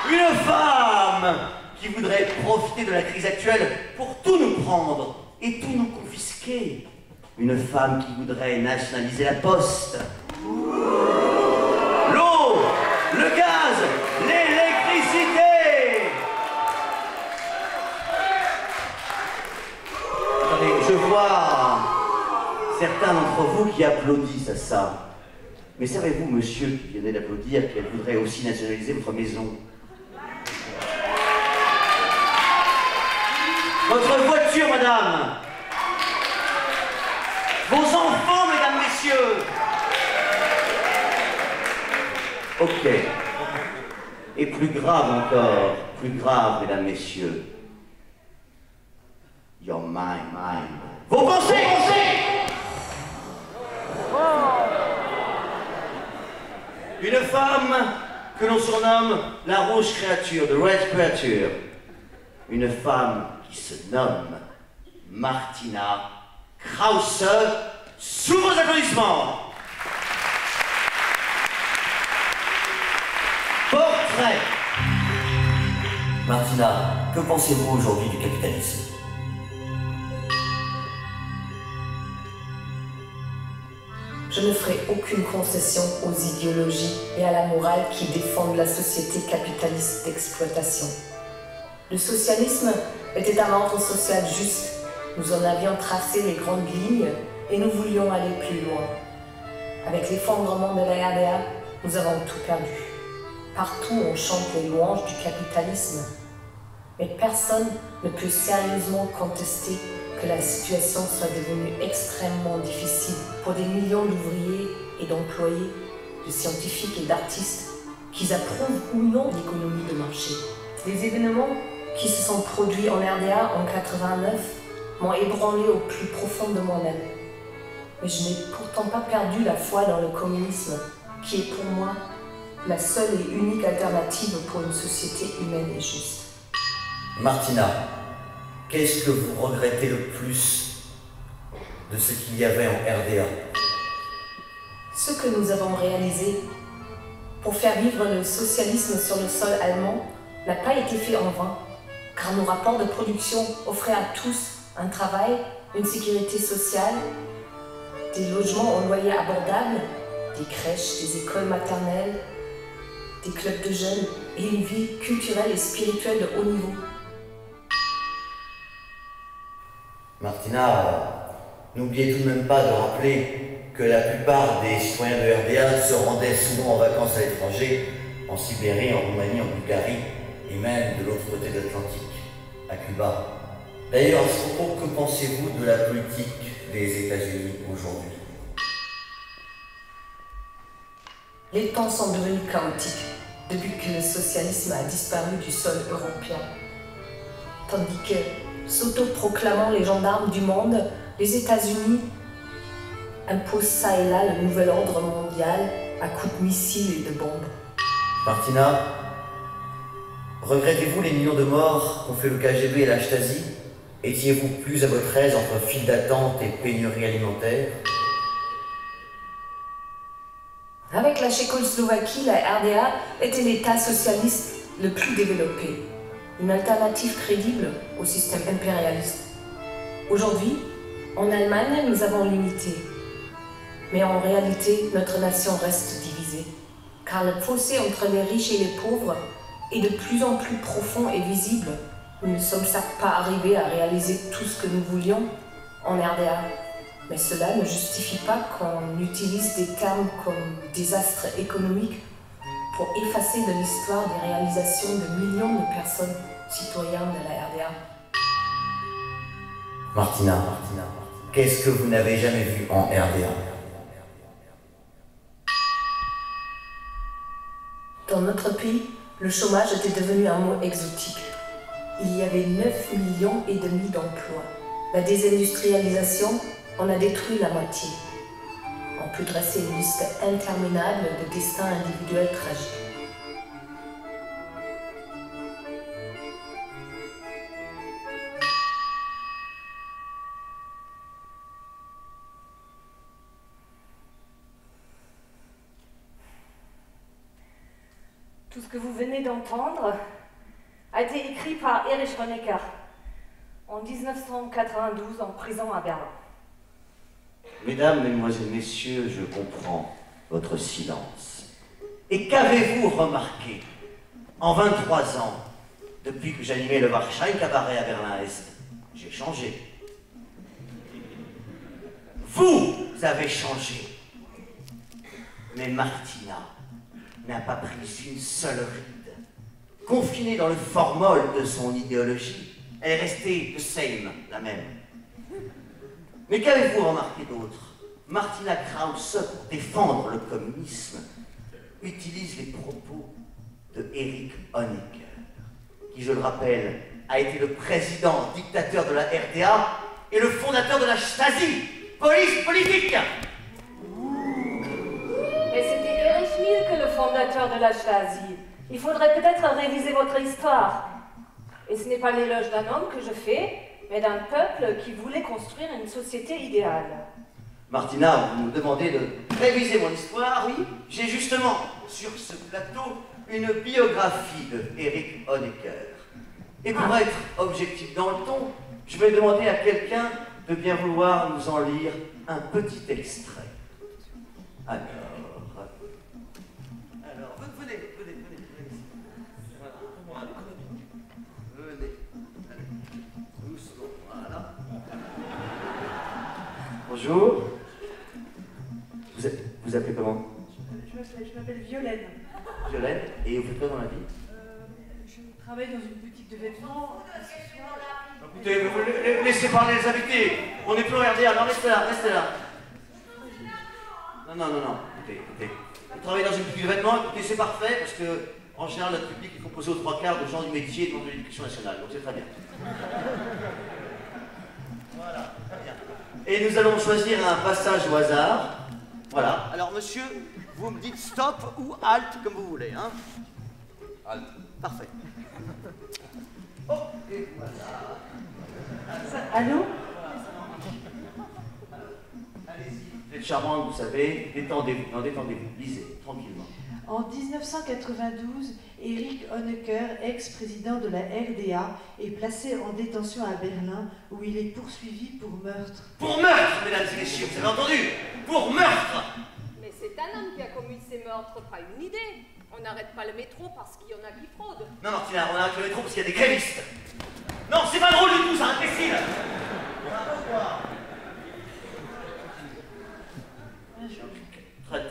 Une femme qui voudrait profiter de la crise actuelle pour tout nous prendre et tout nous confisquer. Une femme qui voudrait nationaliser la poste, l'eau, le gaz, l'électricité. Attendez, je vois certains d'entre vous qui applaudissent à ça. Mais savez-vous, monsieur qui venait d'applaudir, qu'elle voudrait aussi nationaliser votre maison? Votre voiture, madame. Vos enfants, mesdames, messieurs. Ok. Et plus grave encore, plus grave, mesdames, messieurs. Your mind. Vos pensées. Une femme que l'on surnomme la rouge créature, the red creature. Une femme qui se nomme Martina Krause, sous vos applaudissements. Portrait. Martina, que pensez-vous aujourd'hui du capitalisme? Je ne ferai aucune concession aux idéologies et à la morale qui défendent la société capitaliste d'exploitation. Le socialisme était un ordre social juste. Nous en avions tracé les grandes lignes et nous voulions aller plus loin. Avec l'effondrement de la RDA, nous avons tout perdu. Partout, on chante les louanges du capitalisme. Mais personne ne peut sérieusement contester que la situation soit devenue extrêmement difficile pour des millions d'ouvriers et d'employés, de scientifiques et d'artistes, qu'ils approuvent ou non l'économie de marché. Les événements qui se sont produits en RDA en 89 m'ont ébranlé au plus profond de moi-même. Mais je n'ai pourtant pas perdu la foi dans le communisme, qui est pour moi la seule et unique alternative pour une société humaine et juste. Martina, qu'est-ce que vous regrettez le plus de ce qu'il y avait en RDA? Ce que nous avons réalisé pour faire vivre le socialisme sur le sol allemand n'a pas été fait en vain, car nos rapports de production offraient à tous un travail, une sécurité sociale, des logements au loyer abordable, des crèches, des écoles maternelles, des clubs de jeunes et une vie culturelle et spirituelle de haut niveau. Martina, n'oubliez tout de même pas de rappeler que la plupart des citoyens de RDA se rendaient souvent en vacances à l'étranger, en Sibérie, en Roumanie, en Bulgarie, et même de l'autre côté de l'Atlantique, à Cuba. D'ailleurs, à ce propos, que pensez-vous de la politique des États-Unis aujourd'hui? Les temps sont devenus chaotiques depuis que le socialisme a disparu du sol européen. Tandis que, s'autoproclamant les gendarmes du monde, les États-Unis imposent ça et là le nouvel ordre mondial à coups de missiles et de bombes. Martina, regrettez-vous les millions de morts qu'ont fait le KGB et la Stasi? Étiez-vous plus à votre aise entre files d'attente et pénurie alimentaire? Avec la Tchécoslovaquie, la RDA était l'État socialiste le plus développé, une alternative crédible au système impérialiste. Aujourd'hui, en Allemagne, nous avons l'unité. Mais en réalité, notre nation reste divisée, car le fossé entre les riches et les pauvres est de plus en plus profond et visible. Nous ne sommes certes pas arrivés à réaliser tout ce que nous voulions en RDA, Mais cela ne justifie pas qu'on utilise des termes comme désastre économique pour effacer de l'histoire des réalisations de millions de personnes citoyennes de la RDA. Martina, qu'est-ce que vous n'avez jamais vu en RDA? Dans notre pays, le chômage était devenu un mot exotique. Il y avait 9,5 millions d'emplois. La désindustrialisation en a détruit la moitié. On peut dresser une liste interminable de destins individuels tragiques. Tout ce que vous venez d'entendre a été écrit par Erich Honecker en 1992 en prison à Berlin. Mesdames, Mesdemoiselles, Messieurs, je comprends votre silence. Et qu'avez-vous remarqué en 23 ans, depuis que j'animais le Warschein Cabaret à Berlin-Est? J'ai changé. Vous avez changé. Mais Martina n'a pas pris une seule ride. Confinée dans le formol de son idéologie, elle est restée the same, la même. Mais qu'avez-vous remarqué d'autre? Martina Krause, pour défendre le communisme, utilise les propos de Erich Honecker, qui, je le rappelle, a été le président dictateur de la RDA et le fondateur de la Stasi, police politique. Mais c'était Erich Mielke, le fondateur de la Stasi. Il faudrait peut-être réviser votre histoire. Et ce n'est pas l'éloge d'un homme que je fais, mais d'un peuple qui voulait construire une société idéale. Martina, vous me demandez de réviser mon histoire, oui? J'ai justement, sur ce plateau, une biographie de Erich Honecker. Et pour être objectif dans le ton, je vais demander à quelqu'un de bien vouloir nous en lire un petit extrait. Alors, venez. Voilà. Venez. Allez. Doucement, voilà. Bonjour. Vous appelez comment? Je m'appelle Violaine. Violaine. Et vous faites quoi dans la vie? Je travaille dans une boutique de vêtements. Écoutez, laissez parler les invités. On n'est plus au RDA. Non, restez là. Non. Écoutez. Vous travaillez dans une boutique de vêtements, écoutez, c'est parfait, parce que, en général, notre public est composé aux 3/4 de gens du métier et de l'éducation nationale, donc c'est très bien. Voilà, très bien. Et nous allons choisir un passage au hasard. Voilà. Alors, monsieur, vous me dites stop ou halt, comme vous voulez, hein? Halt. Parfait. Oh, et voilà. Allô? Allez-y. Vous êtes charmante, vous savez. Détendez-vous. Non, détendez-vous. Lisez, tranquillement. En 1992, Erich Honecker, ex-président de la RDA, est placé en détention à Berlin, où il est poursuivi pour meurtre. Pour meurtre, mesdames et messieurs, vous avez entendu? Pour meurtre! Mais c'est un homme qui a commis ces meurtres, pas une idée. On n'arrête pas le métro parce qu'il y en a qui fraudent. Non, Martina, on arrête le métro parce qu'il y a des grévistes. Non, c'est pas drôle du tout, ça, imbécile.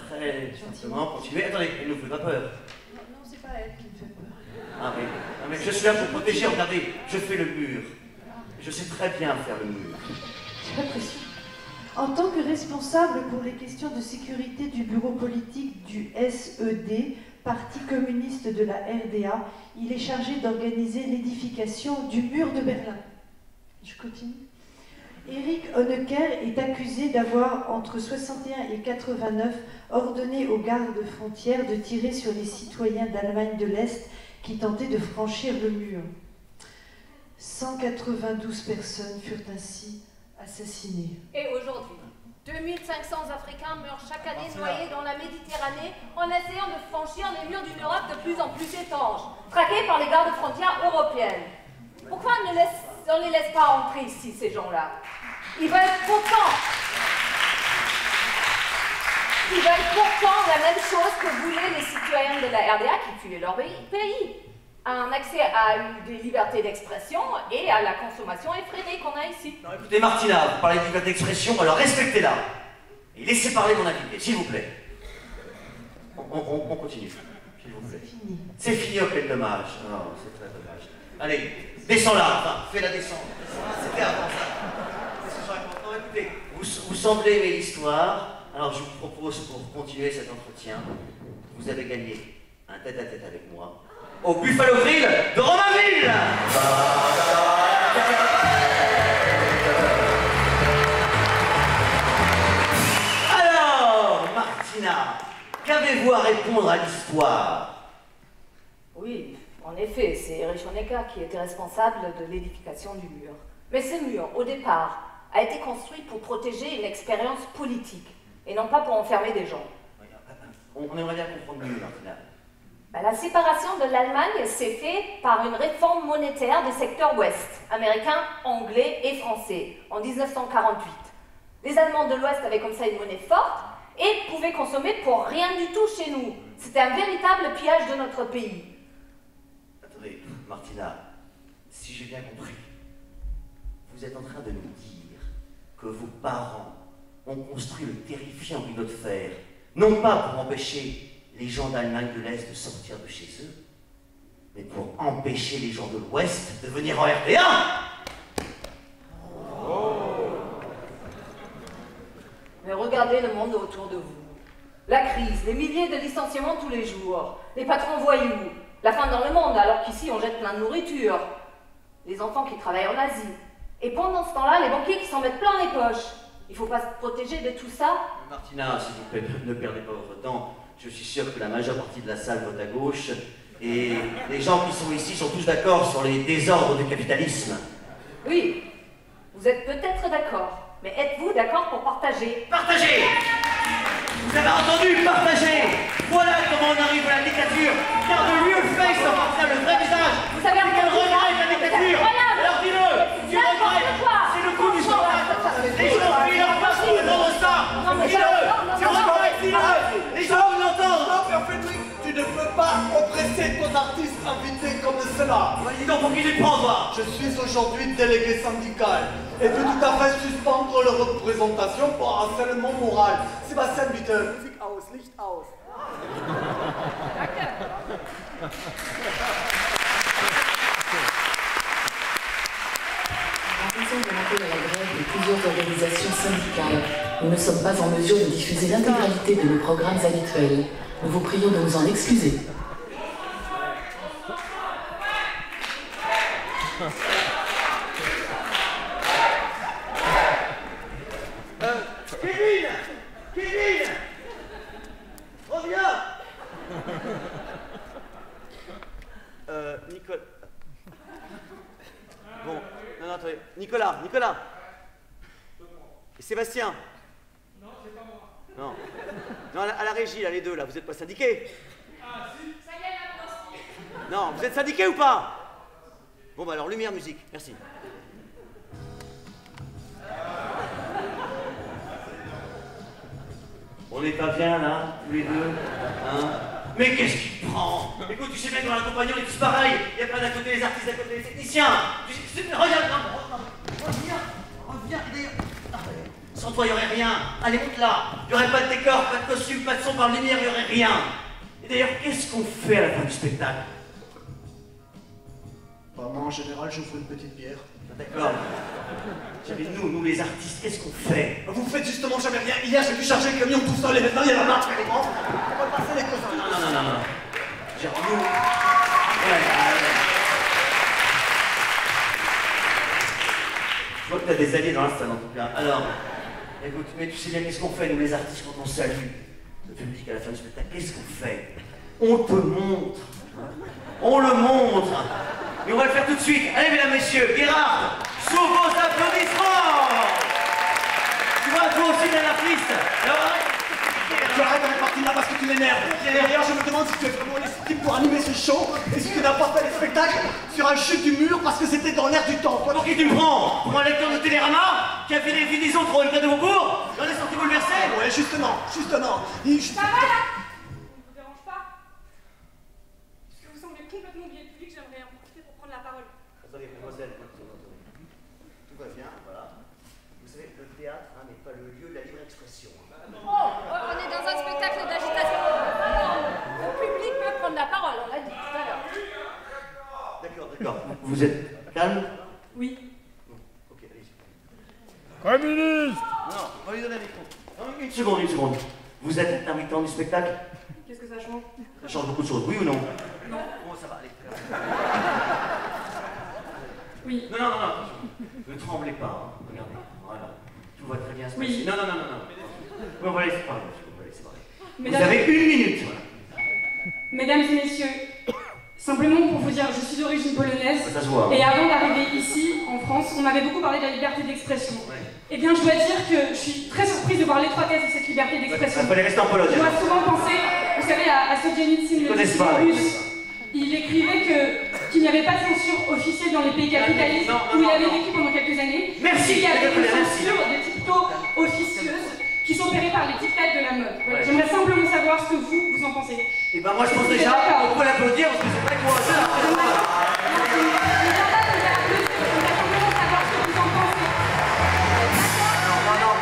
Très gentiment, continuez. Attendez, elle ne vous fait pas peur. Non, c'est pas elle qui me fait peur. Ah oui, non, mais je suis là pour protéger, regardez, je fais le mur. Je sais très bien faire le mur. J'apprécie. En tant que responsable pour les questions de sécurité du bureau politique du SED, Parti communiste de la RDA, il est chargé d'organiser l'édification du mur de Berlin. Je continue. Erich Honecker est accusé d'avoir, entre 61 et 89, ordonné aux gardes frontières de tirer sur les citoyens d'Allemagne de l'Est qui tentaient de franchir le mur. 192 personnes furent ainsi assassinées. Et aujourd'hui, 2500 Africains meurent chaque année noyés dans la Méditerranée en essayant de franchir les murs d'une Europe de plus en plus étanche, traqués par les gardes frontières européennes. Pourquoi on ne les laisse pas entrer ici, ces gens-là? Ils veulent pourtant la même chose que voulaient les citoyens de la RDA qui fuyaient leur pays. un accès à des libertés d'expression et à la consommation effrénée qu'on a ici. Non, écoutez, Martina, vous parlez de liberté d'expression, alors respectez-la. Et laissez parler mon invité, s'il vous plaît. On continue, s'il vous plaît. C'est fini, oh, quel dommage. Non, c'est très dommage. Allez, descends là, enfin, fais-la descendre. C'était avant ça. C'est ce soir important. Écoutez, vous semblez aimer l'histoire, alors je vous propose pour continuer cet entretien, vous avez gagné un tête-à-tête avec moi au Buffalo Grill de Romainville. Alors, Martina, qu'avez-vous à répondre à l'histoire? Oui, en effet, c'est Erich Honecker qui était responsable de l'édification du mur. Mais ce mur, au départ, a été construit pour protéger une expérience politique, et non pas pour enfermer des gens. On aimerait bien comprendre mieux, Martina. La séparation de l'Allemagne s'est faite par une réforme monétaire des secteurs ouest, américains, anglais et français, en 1948. Les Allemands de l'Ouest avaient comme ça une monnaie forte et pouvaient consommer pour rien du tout chez nous. C'était un véritable pillage de notre pays. Attendez, Martina, si j'ai bien compris, vous êtes en train de nous dire que vos parents ont construit le terrifiant rideau de fer, non pas pour empêcher les gens d'Allemagne de l'Est de sortir de chez eux, mais pour empêcher les gens de l'Ouest de venir en RDA. Mais regardez le monde autour de vous. La crise, les milliers de licenciements tous les jours, les patrons voyous, la faim dans le monde alors qu'ici on jette plein de nourriture, les enfants qui travaillent en Asie, et pendant ce temps-là, les banquiers qui s'en mettent plein les poches. Il faut pas se protéger de tout ça. Martina, s'il vous plaît, ne perdez pas votre temps. Je suis sûr que la majeure partie de la salle vote à gauche, et les gens qui sont ici sont tous d'accord sur les désordres du capitalisme. Oui, vous êtes peut-être d'accord, mais êtes-vous d'accord pour partager? Partager! Vous avez entendu, partager! Voilà comment on arrive à la dictature, car de lieu face appartient le vrai visage. Vous avez quel regret de la dictature? Alors dis-le! Tu regrettes! C'est le coup du spectacle! Les gens ont pris leur place pour défendre ça! Dis-le! Tu regrettes! Dis-le! Les gens vous l'entendent! Non, mais en fait, tu ne peux pas oppresser ton artiste invité comme cela. Dis donc, pour qui tu te prends, toi? Je suis aujourd'hui délégué syndical et peux tout à fait suspendre leur représentation pour harcèlement moral. Sébastien bitte. Musik aus, Licht aus. En raison de l'appel à la grève de plusieurs organisations syndicales, nous ne sommes pas en mesure de diffuser l'intégralité de nos programmes habituels. Nous vous prions de nous en excuser. Kevin! Reviens! Nicolas. Bon, non, attendez. Nicolas! Et Sébastien? Non, c'est pas moi. Non. Non, à la régie, là, les deux, là, vous êtes pas syndiqués? Ah, si. Ça y est, là, aussi. Non, vous êtes syndiqués ou pas? Bon, bah alors, lumière, musique. Merci. On n'est pas bien, là, tous les deux, hein? Mais qu'est-ce qui te prend? Écoute, tu sais bien que dans la compagnie, on est tous pareils. Il n'y a pas d'un côté les artistes, d'un côté les techniciens. Regarde, reviens, d'ailleurs. Sans toi, il n'y aurait rien. Allez, monte là. Il n'y aurait pas de décor, pas de costume, pas de son, pas de lumière, il n'y aurait rien. Et d'ailleurs, qu'est-ce qu'on fait à la fin du spectacle? Bah, moi, en général, j'ouvre une petite bière. D'accord. J'avais nous les artistes, qu'est-ce qu'on fait? Vous faites justement jamais rien. Hier, j'ai dû charger le camion tout seul et maintenant, il y a la marche, carrément. On va passer les causes. Non. Genre, nous... Je vois que t'as des alliés dans la salle, en tout cas. Alors, écoute, mais tu sais bien qu'est-ce qu'on fait, nous les artistes, quand on salue le public à la fin du spectacle? Qu'est-ce qu'on fait? On te montre. On le montre. Et on va le faire tout de suite. Allez, mesdames, messieurs, Gérard, sous vos applaudissements. Tu vois, toi aussi, t'es un artiste. Alors, tu arrêtes avec Martina parce que tu m'énerves. Et d'ailleurs, je me demande si tu es vraiment légitime pour animer ce show et si tu n'as pas fait le spectacle sur un chute du mur parce que c'était dans l'air du temps. Pour qui tu me prends? Pour un lecteur de Télérama qui a fait des vidéos pour une près de vos cours? J'en ai sorti bouleversé. Ouais, justement. Ça va là? Ça vous dérange pas? Parce que vous semblez complètement oublier le public, j'ai théâtre n'est pas le lieu de la libre expression. On est dans un spectacle d'agitation. Le public peut prendre la parole, on l'a dit tout à l'heure. D'accord. Vous êtes calme? Oui. Ok, allez-y. Communiste! Non, on va lui donner un micro. Non, une seconde. Vous êtes intermittent du spectacle? Qu'est-ce que ça change? Ça change beaucoup de choses, oui ou non? Non. Bon, ça va, allez. Oui. Non. Ne tremblez pas, hein. Regardez, voilà. Tout va très bien se passer. Oui. Non. Oui, on va laisser parler, Mesdames- Vous avez 1 minute. Mesdames et messieurs, simplement pour vous dire, je suis d'origine polonaise. Ça se voit, hein. Et avant d'arriver ici, en France, on m'avait beaucoup parlé de la liberté d'expression. Eh bien, je dois dire que je suis très surprise de voir l'étroitesse de cette liberté d'expression. Il fallait rester en Pologne. Je dois souvent penser, vous savez, à Solzhenitsyn, le dissident russe. Il écrivait qu'il n'y avait pas de censure officielle dans les pays capitalistes où il avait vécu pendant quelques années. Merci. Il y avait une censure de type officieuse qui s'opérait par les dictats de la mode. Voilà. J'aimerais simplement savoir ce que vous en pensez. Et ben moi je pense déjà, on peut l'applaudir parce que c'est très courageux.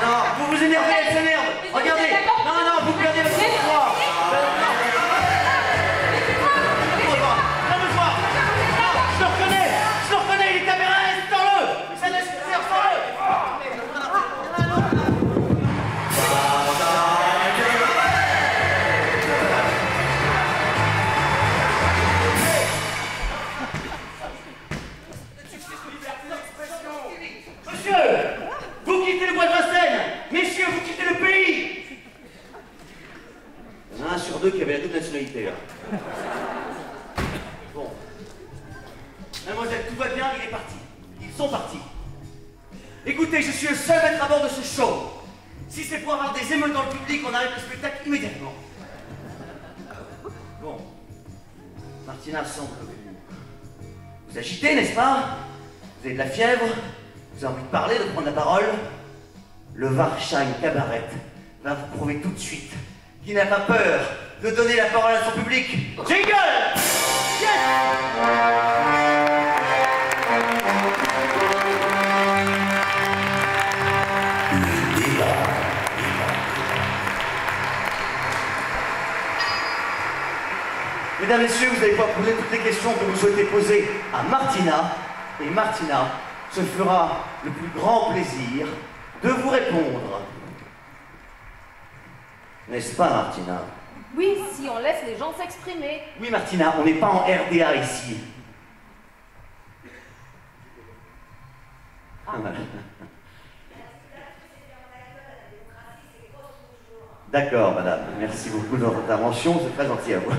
Non, vous vous énervez, elle s'énerve. Regardez, non, vous perdez votre sang-froid. Je le reconnais, il est caméraiste, sors-le. C'est nécessaire, sors-le. Monsieur, vous quittez le bois de Vincennes. Messieurs, vous quittez le pays. Il y en a un sur deux qui avait la double nationalité, là. Bon. Mademoiselle, tout va bien, il est parti. Ils sont partis. Écoutez, je suis le seul maître à bord de ce show. Si c'est pour avoir des émeutes dans le public, on arrête le spectacle immédiatement. Bon. Martina semble que vous agitez, n'est-ce pas? Vous avez de la fièvre, vous avez envie de parler, de prendre la parole. Le Warschaï Cabaret va vous prouver tout de suite qu'il n'a pas peur de donner la parole à son public. Jingle! Mesdames, Messieurs, vous allez pouvoir poser toutes les questions que vous souhaitez poser à Martina. Et Martina se fera le plus grand plaisir de vous répondre. N'est-ce pas, Martina? Oui, si on laisse les gens s'exprimer. Oui, Martina, on n'est pas en RDA ici. D'accord, madame. Merci beaucoup de votre intervention. C'est très gentil à vous.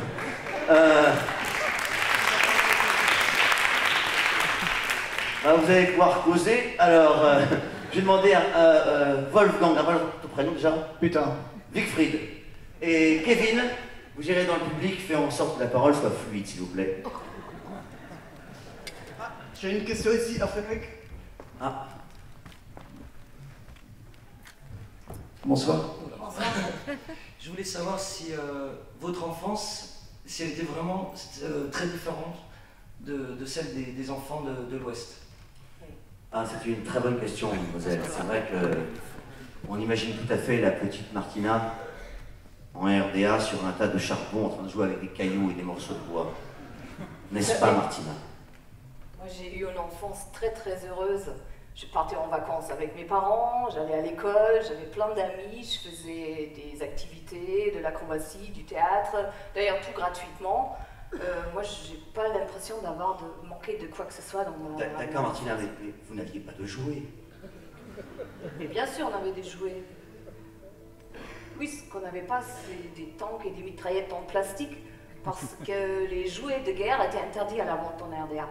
Vous allez pouvoir causer. Alors, j'ai demandé à Wolfgang, ton prénom déjà? Putain. Siegfried. Et Kevin, vous irez dans le public, faites en sorte que la parole soit fluide, s'il vous plaît. J'ai une question ici, Frédéric. Ah. Bonsoir. Je voulais savoir si votre enfance, si elle était vraiment très différente de celle des enfants de l'Ouest. Ah, c'est une très bonne question, mademoiselle. C'est vrai qu'on imagine tout à fait la petite Martina en RDA sur un tas de charbon en train de jouer avec des cailloux et des morceaux de bois. N'est-ce pas, Martina? Moi, j'ai eu une enfance très très heureuse. Je partais en vacances avec mes parents, j'allais à l'école, j'avais plein d'amis, je faisais des activités, de l'acrobatie, du théâtre, d'ailleurs tout gratuitement. Moi, j'ai pas l'impression d'avoir manqué de quoi que ce soit dans ma... D'accord, Martina, mais vous n'aviez pas de jouets. Mais bien sûr, on avait des jouets. Oui, ce qu'on n'avait pas, c'est des tanks et des mitraillettes en plastique, parce que les jouets de guerre étaient interdits à la vente en RDA.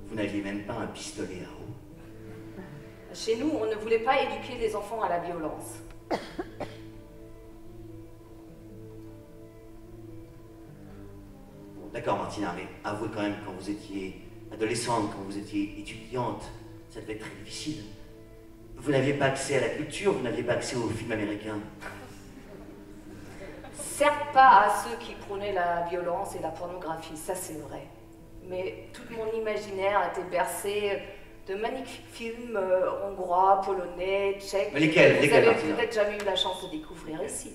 Vous n'aviez même pas un pistolet à eau. Chez nous, on ne voulait pas éduquer les enfants à la violence. D'accord, Martina, mais avouez quand même, quand vous étiez adolescente, quand vous étiez étudiante, ça devait être très difficile. Vous n'aviez pas accès à la culture, vous n'aviez pas accès aux films américains. Certes pas à ceux qui prônaient la violence et la pornographie, ça c'est vrai. Mais tout mon imaginaire était bercé de magnifiques films hongrois, polonais, tchèques. Mais lesquels? Vous avez peut-être jamais eu la chance de découvrir ici.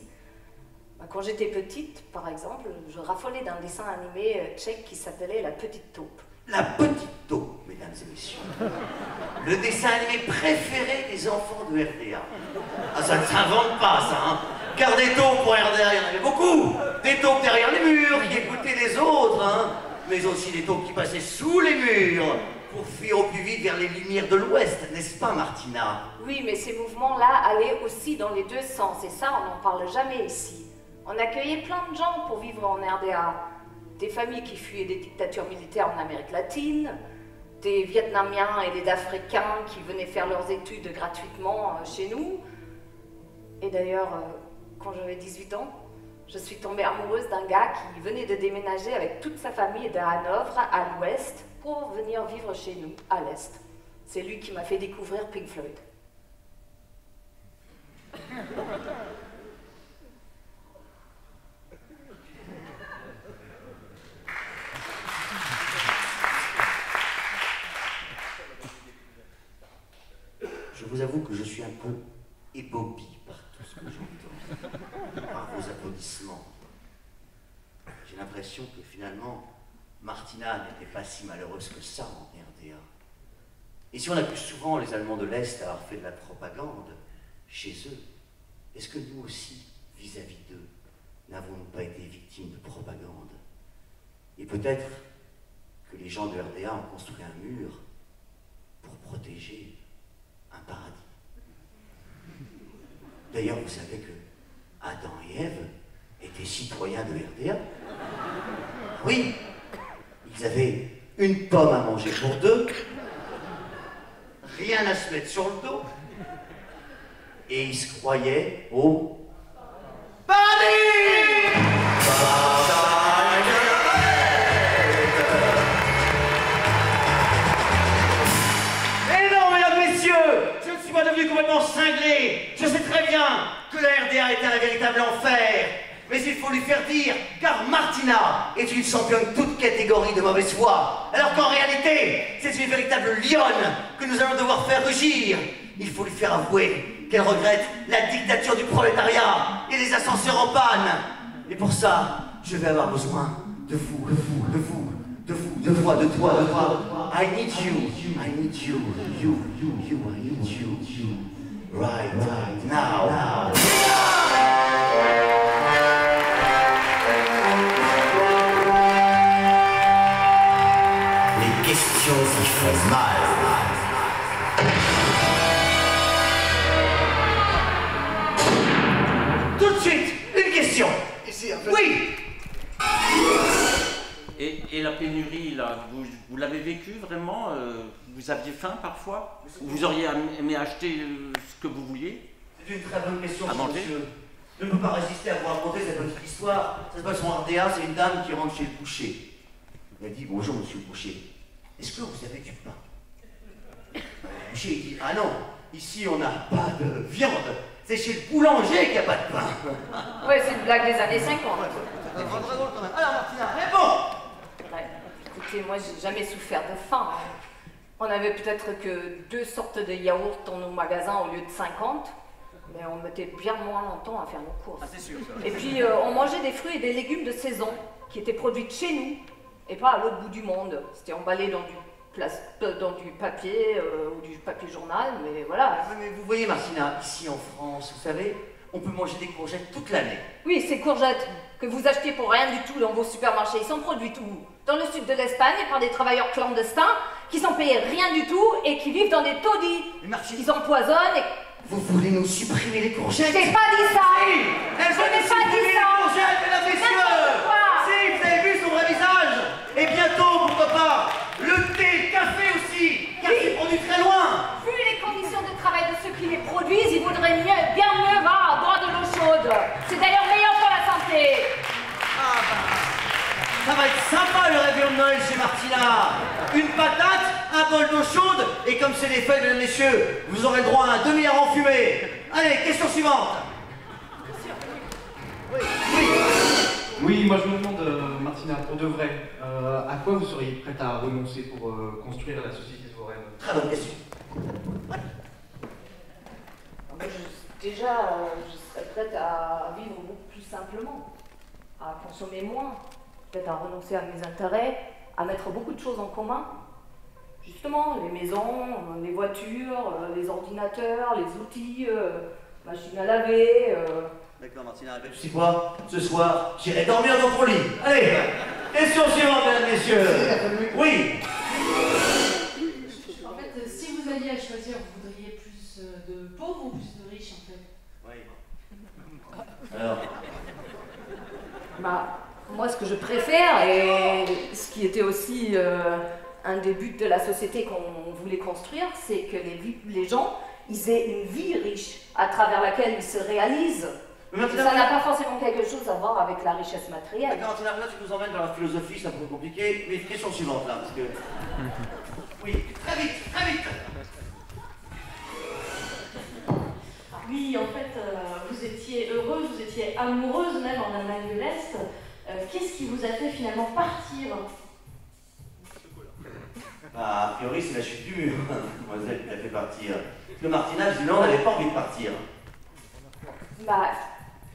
Quand j'étais petite, par exemple, je raffolais d'un dessin animé tchèque qui s'appelait La Petite Taupe. La Petite Taupe, mesdames et messieurs. Le dessin animé préféré des enfants de RDA. Ah, ça ne s'invente pas, ça, hein. Car des taupes pour RDA, il y en avait beaucoup. Des taupes derrière les murs qui écoutaient les autres, hein. Mais aussi des taupes qui passaient sous les murs pour fuir au plus vite vers les lumières de l'Ouest, n'est-ce pas, Martina? Oui, mais ces mouvements-là allaient aussi dans les deux sens, et ça, on n'en parle jamais ici. On accueillait plein de gens pour vivre en RDA. Des familles qui fuyaient des dictatures militaires en Amérique latine, des Vietnamiens et des Africains qui venaient faire leurs études gratuitement chez nous. Et d'ailleurs, quand j'avais 18 ans, je suis tombée amoureuse d'un gars qui venait de déménager avec toute sa famille de Hanovre à l'ouest pour venir vivre chez nous, à l'est. C'est lui qui m'a fait découvrir Pink Floyd. Je vous avoue que je suis un peu ébahi par tout ce que j'entends, par vos applaudissements. J'ai l'impression que finalement, Martina n'était pas si malheureuse que ça en RDA. Et si on accuse souvent les Allemands de l'Est d'avoir fait de la propagande chez eux, est-ce que nous aussi, vis-à-vis d'eux, n'avons-nous pas été victimes de propagande? Et peut-être que les gens de RDA ont construit un mur pour protéger un paradis. D'ailleurs, vous savez que Adam et Ève étaient citoyens de RDA. Oui, ils avaient une pomme à manger pour deux, rien à se mettre sur le dos, et ils se croyaient au paradis! Je suis pas devenu complètement cinglé. Je sais très bien que la RDA était un véritable enfer. Mais il faut lui faire dire, car Martina est une championne toute catégorie de mauvaise foi. Alors qu'en réalité, c'est une véritable lionne que nous allons devoir faire rugir. Il faut lui faire avouer qu'elle regrette la dictature du prolétariat et les ascenseurs en panne. Et pour ça, je vais avoir besoin de vous, de toi. I need you, I need you, I need you, right now. Les questions qui font mal. Tout de suite, une question. Ici, oui. Et la pénurie, là, vous l'avez vécu vraiment? Vous aviez faim parfois? Vous auriez aimé acheter ce que vous vouliez? C'est une très bonne question, à manger. Monsieur. Je ne peux pas résister à vous raconter cette petite histoire. Ça se passe en RDA, c'est une dame qui rentre chez le boucher. Elle dit: bonjour, monsieur le boucher. Est-ce que vous avez du pain? Le boucher il dit: ah non, ici on n'a pas de viande. C'est chez le boulanger qu'il n'y a pas de pain. Ouais, c'est une blague des années 50. C'est très drôle quand même. Alors Martina, réponds! Ouais. Écoutez, moi j'ai jamais souffert de faim. On avait peut-être que 2 sortes de yaourts dans nos magasins au lieu de 50, mais on mettait bien moins longtemps à faire nos courses. Ah, c'est sûr, ça. Et puis on mangeait des fruits et des légumes de saison qui étaient produits de chez nous et pas à l'autre bout du monde. C'était emballé dans du papier ou du papier journal, mais voilà. Mais vous voyez Martina, ici en France, vous savez, on peut manger des courgettes toute l'année. Oui, ces courgettes que vous achetez pour rien du tout dans vos supermarchés, ils sont produits où? Dans le sud de l'Espagne, par des travailleurs clandestins qui sont payés rien du tout et qui vivent dans des taudis. Ils empoisonnent et... Vous voulez nous supprimer les courgettes? J'ai pas dit ça! Si, elles Je veulent n'ai pas dit supprimer ça! les courgettes, mesdames et messieurs! Si, vous avez vu son vrai visage? Et bientôt, pourquoi pas, le thé, le café aussi, car c'est produit très loin! Vu les conditions de travail de ceux qui les produisent, ils voudraient bien mieux boire de l'eau chaude. C'est d'ailleurs meilleur pour la santé. Ça va être sympa le réveillon de Noël chez Martina. Une patate, un bol d'eau chaude, et comme c'est les fêtes, mesdames et messieurs, vous aurez le droit à un demi-heure en fumée. Allez, question suivante. Oui, moi je me demande, Martina. Martina, pour de vrai, à quoi vous seriez prête à renoncer pour construire la société de vos rêves? Très bonne question. Déjà, je serais prête à vivre beaucoup plus simplement, à consommer moins, peut-être à renoncer à mes intérêts, à mettre beaucoup de choses en commun. Justement, les maisons, les voitures, les ordinateurs, les outils, machines à laver. D'accord, Martina, tu sais quoi? Ce soir, j'irai dormir dans ton lit. Allez, question suivante, mesdames, messieurs. Oui. En fait, si vous alliez à choisir, vous voudriez plus de pauvres ou plus de riches, en fait? Oui. Alors. Bah, moi, ce que je préfère, et ce qui était aussi un des buts de la société qu'on voulait construire, c'est que les gens, ils aient une vie riche à travers laquelle ils se réalisent. Ça n'a pas forcément quelque chose à voir avec la richesse matérielle. D'accord, Martina, là, tu nous emmènes dans la philosophie, ça pourrait être compliqué. Mais question suivante, là, parce que... Oui, très vite, très vite. Oui, en fait, vous étiez heureuse, vous étiez amoureuse même en Allemagne de l'Est. Qu'est-ce qui vous a fait finalement partir? Bah, a priori, c'est la chute du mur, mademoiselle, qui l'a fait partir. Le Martina, visiblement, n'avait pas envie de partir. Bah,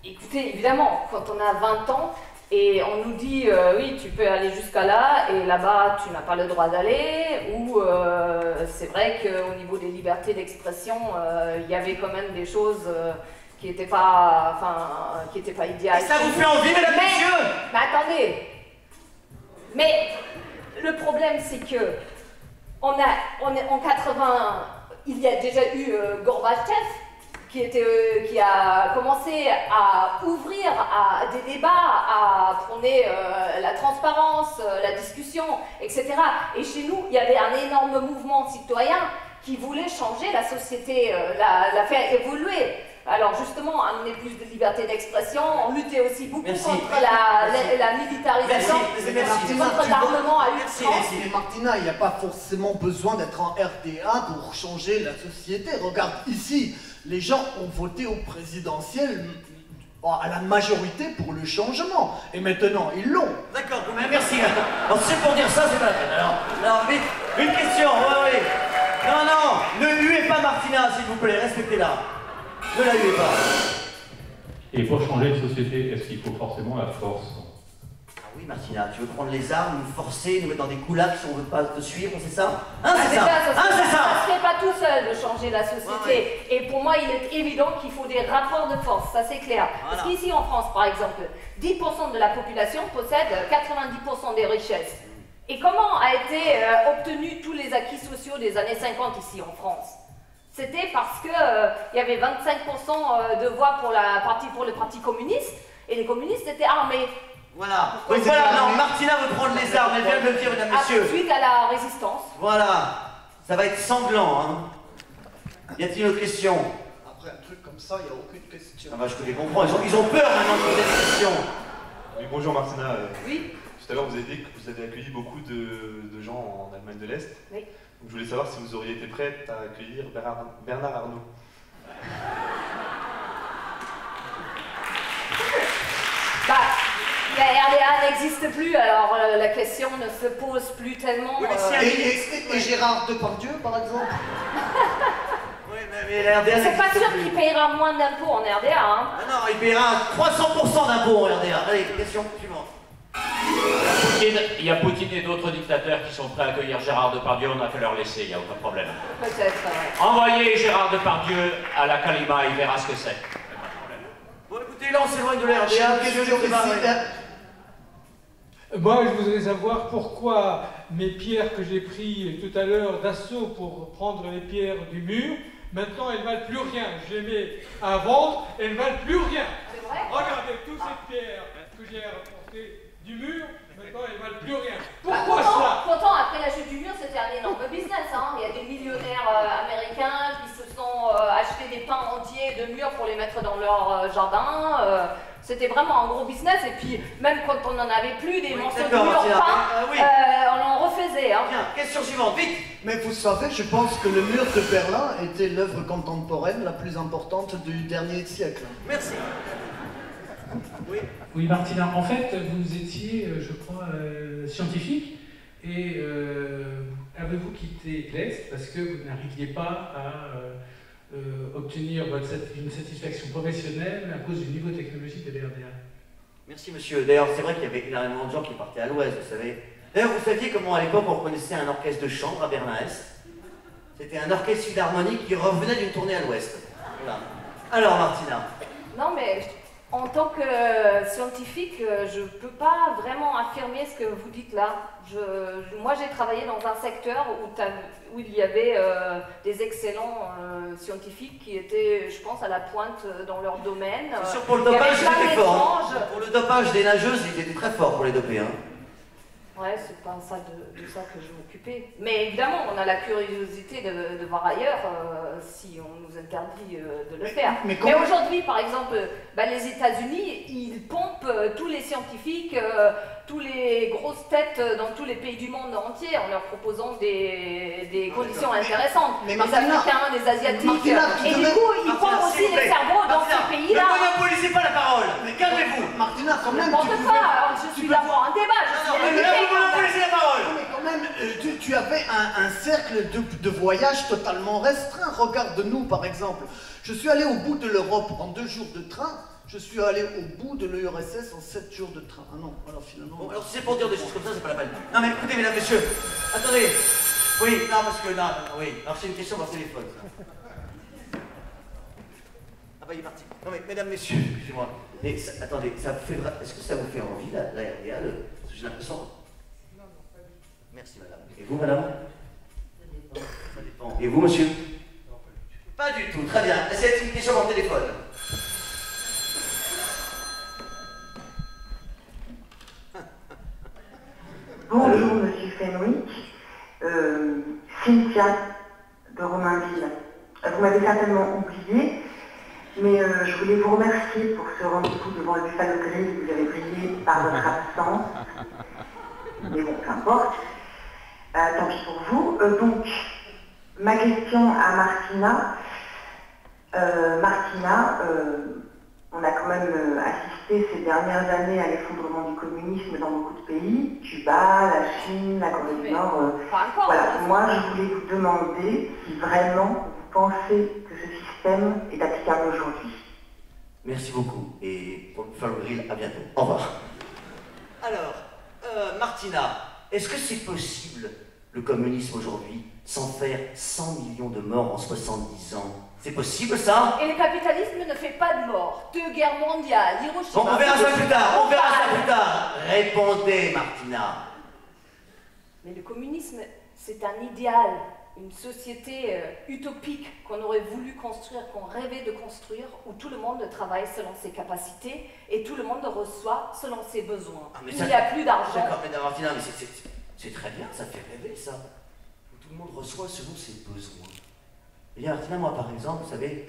écoutez, évidemment, quand on a 20 ans, et on nous dit, oui, tu peux aller jusqu'à là, et là-bas, tu n'as pas le droit d'aller, ou c'est vrai qu'au niveau des libertés d'expression, il y avait quand même des choses qui n'étaient pas, idéales. Et ça vous fait envie, mesdames et messieurs? Mais attendez. Mais le problème, c'est que on est en 80, il y a déjà eu Gorbatchev, qui a commencé à ouvrir à des débats, à prôner la transparence, la discussion, etc. Et chez nous, il y avait un énorme mouvement citoyen qui voulait changer la société, la faire évoluer. Alors justement, amener plus de liberté d'expression, on luttait aussi beaucoup contre la militarisation, contre l'armement à outrance. Mais Martina, il n'y a pas forcément besoin d'être en RDA pour changer la société. Regarde ici, les gens ont voté au présidentiel à la majorité pour le changement. Et maintenant, ils l'ont. D'accord, mais merci. Alors, c'est pour dire ça, c'est pas la peine. Alors vite, une question, oui. Non, ne huez pas Martina, s'il vous plaît, respectez-la. Ne la huez pas. Et pour changer une société, est-ce qu'il faut forcément la force? Ah oui, Martina, tu veux prendre les armes, nous forcer, nous mettre dans des coulasses si on veut pas te suivre, c'est ça? Ça ne se fait pas tout seul de changer la société. Et pour moi, il est évident qu'il faut des rapports de force, ça c'est clair. Voilà. Parce qu'ici en France, par exemple, 10% de la population possède 90% des richesses. Et comment a été obtenu tous les acquis sociaux des années 50 ici en France? C'était parce qu'il y avait 25% de voix pour le parti communiste, et les communistes étaient armés. Voilà. Donc voilà, non, Martina veut prendre les armes, elle vient de le dire, mesdames, messieurs. Suite à la résistance. Voilà. Ça va être sanglant, hein. Y a-t-il une autre question? Après un truc comme ça, il n'y a aucune question. Ah bah je les comprends, ils ont peur maintenant de poser des questions. Oui, bonjour Martina. Oui. Tout à l'heure, vous avez dit que vous avez accueilli beaucoup de gens en Allemagne de l'Est. Oui. Donc, je voulais savoir si vous auriez été prête à accueillir Bernard Arnault. Bah, la RDA n'existe plus, alors la question ne se pose plus tellement. Oui, et Gérard Depardieu, par exemple? Oui, mais la RDA c'est pas sûr qu'il payera moins d'impôts en RDA, hein. Ah non, il payera 300% d'impôts en RDA. Allez, question suivante. Il y a Poutine et d'autres dictateurs qui sont prêts à accueillir Gérard Depardieu, on a fait leur laisser, il n'y a aucun problème. Peut-être, Envoyez Gérard Depardieu à la Kalima, il verra ce que c'est. Bon, écoutez, là on s'éloigne de la RDA, question Moi, je voudrais savoir pourquoi mes pierres que j'ai prises tout à l'heure d'assaut pour prendre les pierres du mur, maintenant elles ne valent plus rien. Je les mets à vendre, elles ne valent plus rien. C'est vrai? Regardez toutes ces pierres que j'ai rapportées du mur, maintenant elles ne valent plus rien. Pourquoi cela? Pourtant, après la chute du mur, c'était un énorme business. Hein. Il y a des millionnaires américains qui se sont achetés des pans entiers de murs pour les mettre dans leur jardin. C'était vraiment un gros business. Et puis, même quand on n'en avait plus des morceaux de mur peints, on en refaisait. Hein. Bien, question suivante, vite. Mais vous savez, je pense que le mur de Berlin était l'œuvre contemporaine la plus importante du dernier siècle. Merci. Oui, Martina, en fait, vous étiez, je crois, scientifique, et avez-vous quitté l'Est parce que vous n'arriviez pas à obtenir une satisfaction professionnelle à cause du niveau technologique de l'RDA? Merci monsieur. D'ailleurs, c'est vrai qu'il y avait énormément de gens qui partaient à l'ouest, vous savez. D'ailleurs, vous saviez comment à l'époque on reconnaissait un orchestre de chambre à Berlin-Est? C'était un orchestre philharmonique qui revenait d'une tournée à l'ouest. Voilà. Alors, Martina. Non, mais en tant que scientifique, je ne peux pas vraiment affirmer ce que vous dites là. Moi, j'ai travaillé dans un secteur où il y avait des excellents scientifiques qui étaient, je pense, à la pointe dans leur domaine. C'est sûr, pour le dopage, ils étaient forts. Pour le dopage des nageuses, ils étaient très forts pour les doper. Hein. Ouais, c'est pas ça de ça que je m'occupais. Mais évidemment, on a la curiosité de voir ailleurs si on nous interdit de le faire. Mais aujourd'hui, par exemple, les États-Unis, ils pompent tous les scientifiques, tous les grosses têtes dans tous les pays du monde entier en leur proposant des conditions intéressantes. Mais les Africains, les Asiatiques. Et du coup, ils pompent aussi les cerveaux dans ces pays-là. Ne monopolisez pas la parole. Mais calmez-vous. Martina, quand même. N'importe quoi. Je suis là pour un débat. La parole. Mais quand même, tu avais un cercle de voyage totalement restreint. Regarde-nous par exemple. Je suis allé au bout de l'Europe en 2 jours de train. Je suis allé au bout de l'URSS en 7 jours de train. Ah non, alors finalement... Bon, alors si c'est pour dire des choses comme ça, c'est pas la peine. Non mais écoutez, mesdames, messieurs, attendez. Oui, non, parce que là, oui. Alors c'est une question par téléphone, ça. Ah bah il est parti. Non mais, mesdames, messieurs, excusez-moi. Mais ça, attendez, ça fait... Est-ce que ça vous fait envie, la RDA, parce que j'ai l'impression... Merci, madame. Et vous, madame? Ça dépend. Et vous, monsieur? Pas du tout, très bien. C'est une question par téléphone. Bonjour, monsieur Fenwick. Cynthia de Romainville. Vous m'avez certainement oublié, mais je voulais vous remercier pour ce rendez-vous devant le Buffalo Grill. Vous avez brillé par votre absence. Mais bon, peu importe. Tant pis pour vous. Donc, ma question à Martina. On a quand même assisté ces dernières années à l'effondrement du communisme dans beaucoup de pays, Cuba, la Chine, la Corée du Nord. Voilà, moi je voulais vous demander si vraiment vous pensez que ce système est applicable aujourd'hui. Merci beaucoup et pour le Buffalo Grill, à bientôt. Au revoir. Alors, Martina, est-ce que c'est possible le communisme aujourd'hui sans faire 100 millions de morts en 70 ans? C'est possible ça? Et le capitalisme ne fait pas de morts. 2 guerres mondiales, Hiroshima... Bon, on verra ça plus tard, on verra ça plus tard. Répondez, Martina. Mais le communisme, c'est un idéal, une société utopique qu'on aurait voulu construire, qu'on rêvait de construire, où tout le monde travaille selon ses capacités et tout le monde reçoit selon ses besoins. Ah, il n'y a plus d'argent. D'accord, mais Martina, mais c'est très bien, ça fait rêver ça. Où tout le monde reçoit selon ses besoins. Et bien, Martina, moi par exemple, vous savez,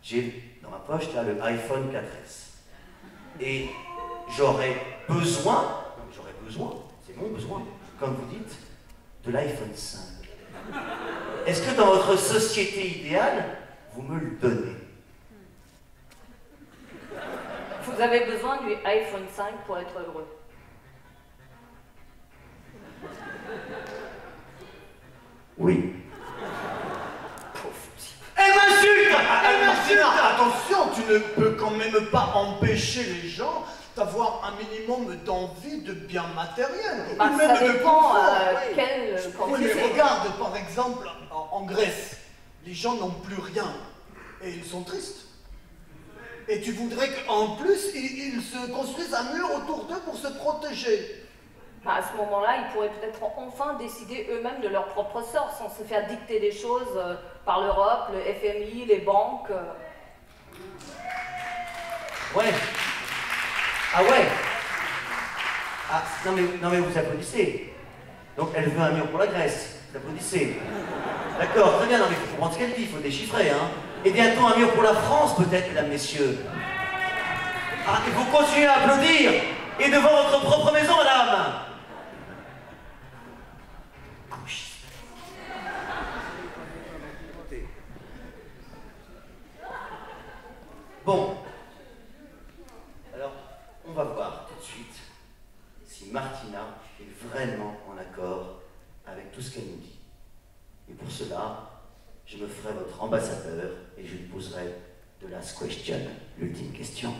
j'ai dans ma poche là le iPhone 4S. Et j'aurais besoin, c'est mon besoin, comme vous dites, de l'iPhone 5. Est-ce que dans votre société idéale, vous me le donnez? Vous avez besoin du iPhone 5 pour être heureux. Oui. Elle m'insulte! Attention, tu ne peux quand même pas empêcher les gens d'avoir un minimum d'envie de biens matériels. Bah, ou même ça dépend de confort. quel quantité. Regarde, par exemple, en Grèce, les gens n'ont plus rien et ils sont tristes. Et tu voudrais qu'en plus, ils se construisent un mur autour d'eux pour se protéger. À ce moment-là, ils pourraient peut-être enfin décider eux-mêmes de leur propre sort, sans se faire dicter des choses par l'Europe, le FMI, les banques. Ouais. Ah ouais. Ah, non mais vous applaudissez. Donc elle veut un mur pour la Grèce. Vous applaudissez. D'accord, très bien, non mais il faut comprendre ce qu'elle dit, il faut déchiffrer, hein. Et bientôt un mur pour la France, peut-être, mesdames, messieurs. Ah, et vous continuez à applaudir. Et devant votre propre maison, madame. Bon. Alors, ferai votre ambassadeur et je lui poserai the last question, l'ultime question.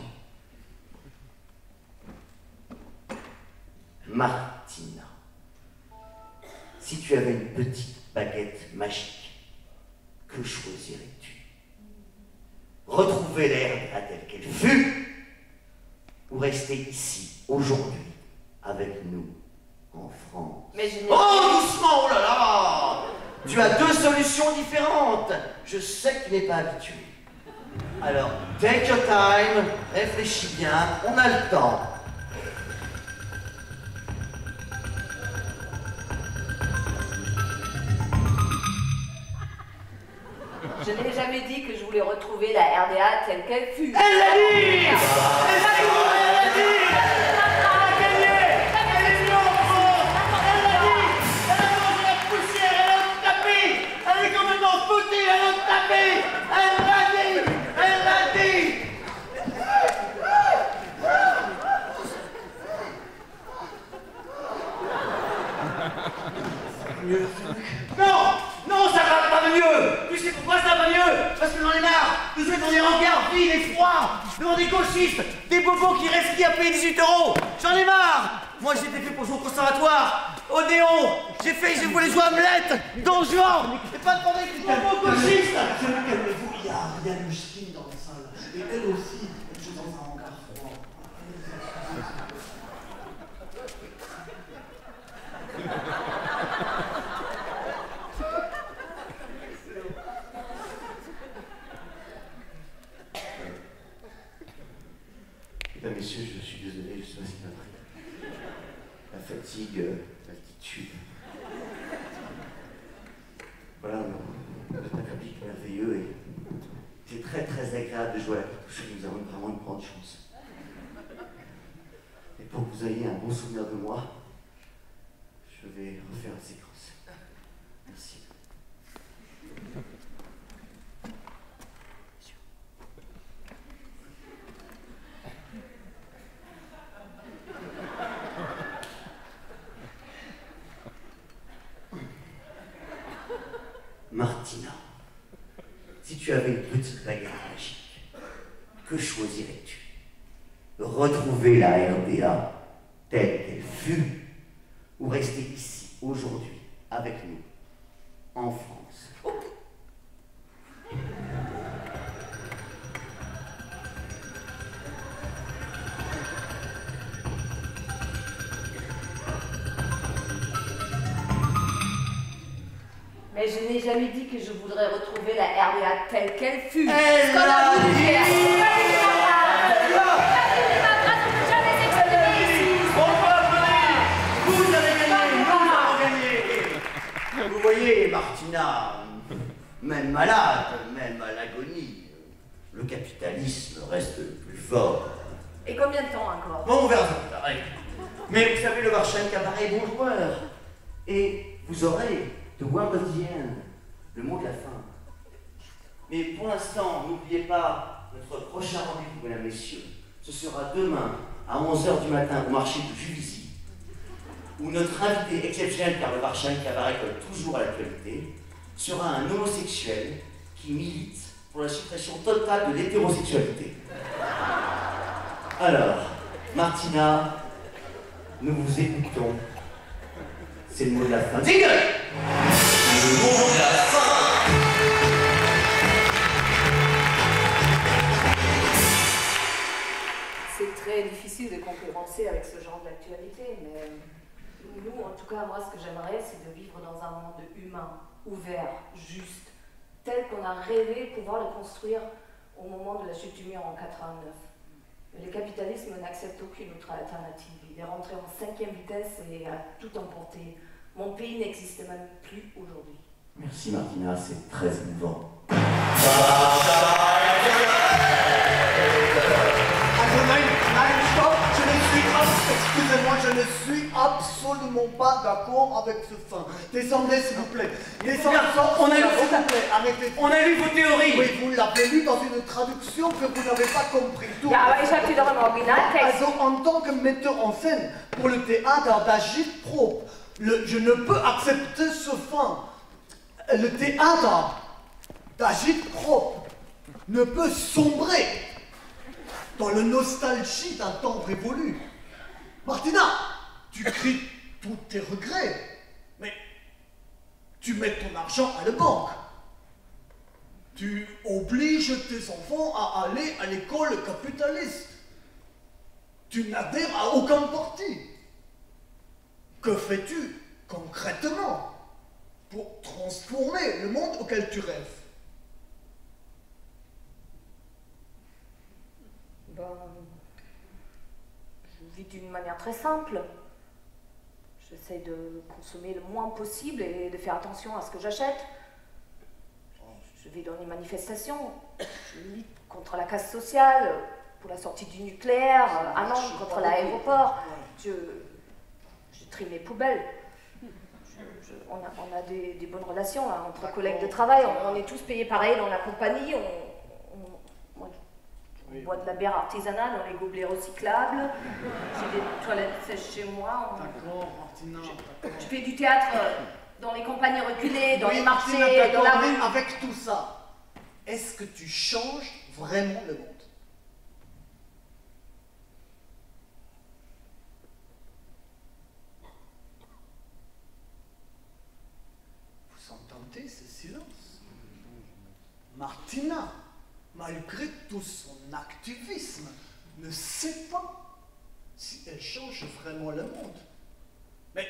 Martina, si tu avais une petite baguette magique, que choisirais-tu? Retrouver la RDA telle qu'elle fut ou rester ici, aujourd'hui, avec nous, en France? Mais je n'ai Oh, doucement, oh là là! Tu as deux solutions différentes. Je sais que tu n'es pas habitué. Alors, take your time, réfléchis bien, on a le temps. Je n'ai jamais dit que je voulais retrouver la RDA telle qu'elle fut. Elle l'a dit! Elle l'a dit! Elle a gagné! Elle est venue en France! Elle l'a dit! Elle a mangé la poussière, elle a le tapis! Elle est complètement foutue, elle a le tapis! Elle l'a dit! Elle l'a dit! Mieux. Non! Non, ça va pas mieux! Tu sais pourquoi ça va mieux? Parce que j'en ai marre de jouer dans des rencarts vides et froids, devant des gauchistes, des bobos qui restent qui à payer 18 €! J'en ai marre! Moi j'étais fait pour jouer au conservatoire, Odéon, j'ai voulu jouer à Hamlet, Don Juan, et pas de parler avec des bobos gauchistes! Calmez-vous, il y a Luchkin dans la salle. Et elle aussi, elle joue dans un hangar froid. Mesdames, messieurs, je suis désolé, je sais pas ce qui m'a pris. La fatigue, l'altitude. Voilà, on est un public merveilleux et c'est très très agréable de jouer à la cartouche. Nous avons vraiment une grande chance. Et pour que vous ayez un bon souvenir de moi, je vais refaire une séquence. Merci. Martina, si tu avais une petite baguette magique, que choisirais-tu? Retrouver la RDA telle qu'elle fut ou rester ici, aujourd'hui, avec nous, en France? Mais je n'ai jamais dit que je voudrais retrouver la RDA telle qu'elle fut. Elle l'a Vous avez gagné, nous avons gagné. Vous voyez, Martina, même malade, même à l'agonie, le capitalisme reste le plus fort. Et combien de temps encore? Bon, on verra ça plus tard. Allez. Mais vous savez, le Warshine Cabaret est bon joueur. Et vous aurez the word of the end, le mot de la fin. Mais pour l'instant, n'oubliez pas notre prochain rendez-vous, mesdames, messieurs. Ce sera demain à 11h du matin au marché de Juvisy, où notre invité exceptionnel, car le Warshine Cabaret colle toujours à l'actualité, sera un homosexuel qui milite pour la suppression totale de l'hétérosexualité. Alors, Martina, nous vous écoutons. C'est le mot de la fin. Jingle! Le mot de la fin! C'est très difficile de concurrencer avec ce genre d'actualité, mais nous, en tout cas, moi, ce que j'aimerais, c'est de vivre dans un monde humain, ouvert, juste, tel qu'on a rêvé pouvoir le construire au moment de la chute du mur en 89. Mais le capitalisme n'accepte aucune autre alternative. Il est rentré en 5e vitesse et a tout emporté. Mon pays n'existe même plus aujourd'hui. Merci Martina, c'est très émouvant. Stop, excusez-moi, je ne suis absolument pas d'accord avec ce fin. Descendez s'il vous plaît. Descendez, on a lu, s'il vous plaît, arrêtez. On a lu vos théories. Oui, vous l'avez lu dans une traduction que vous n'avez pas compris. Ja, aber ich habe sie doch im Originaltext. Also, en tant que metteur en scène, pour le théâtre d'agite-propre, je ne peux accepter ce fin. Le théâtre d'agit-prop ne peut sombrer dans la nostalgie d'un temps révolu. Martina, tu cries tous tes regrets, mais tu mets ton argent à la banque. Tu obliges tes enfants à aller à l'école capitaliste. Tu n'adhères à aucun parti. Que fais-tu concrètement pour transformer le monde auquel tu rêves? Ben, je vis d'une manière très simple. J'essaie de consommer le moins possible et de faire attention à ce que j'achète. Je vais dans les manifestations, je milite contre la casse sociale, pour la sortie du nucléaire, à Nantes, contre l'aéroport. Je trie mes poubelles. On a des bonnes relations là, entre collègues de travail, on est tous payés pareil dans la compagnie, on boit de la bière artisanale dans les gobelets recyclables, j'ai des toilettes sèches chez moi. D'accord, Martina. Je fais du théâtre dans les compagnies reculées, dans Oui, les marchés, Martina, dans la mais rue. avec tout ça, est-ce que tu changes vraiment le monde? Vous entendez ce silence? Martina, malgré tout son activisme, ne sait pas si elle change vraiment le monde. Mais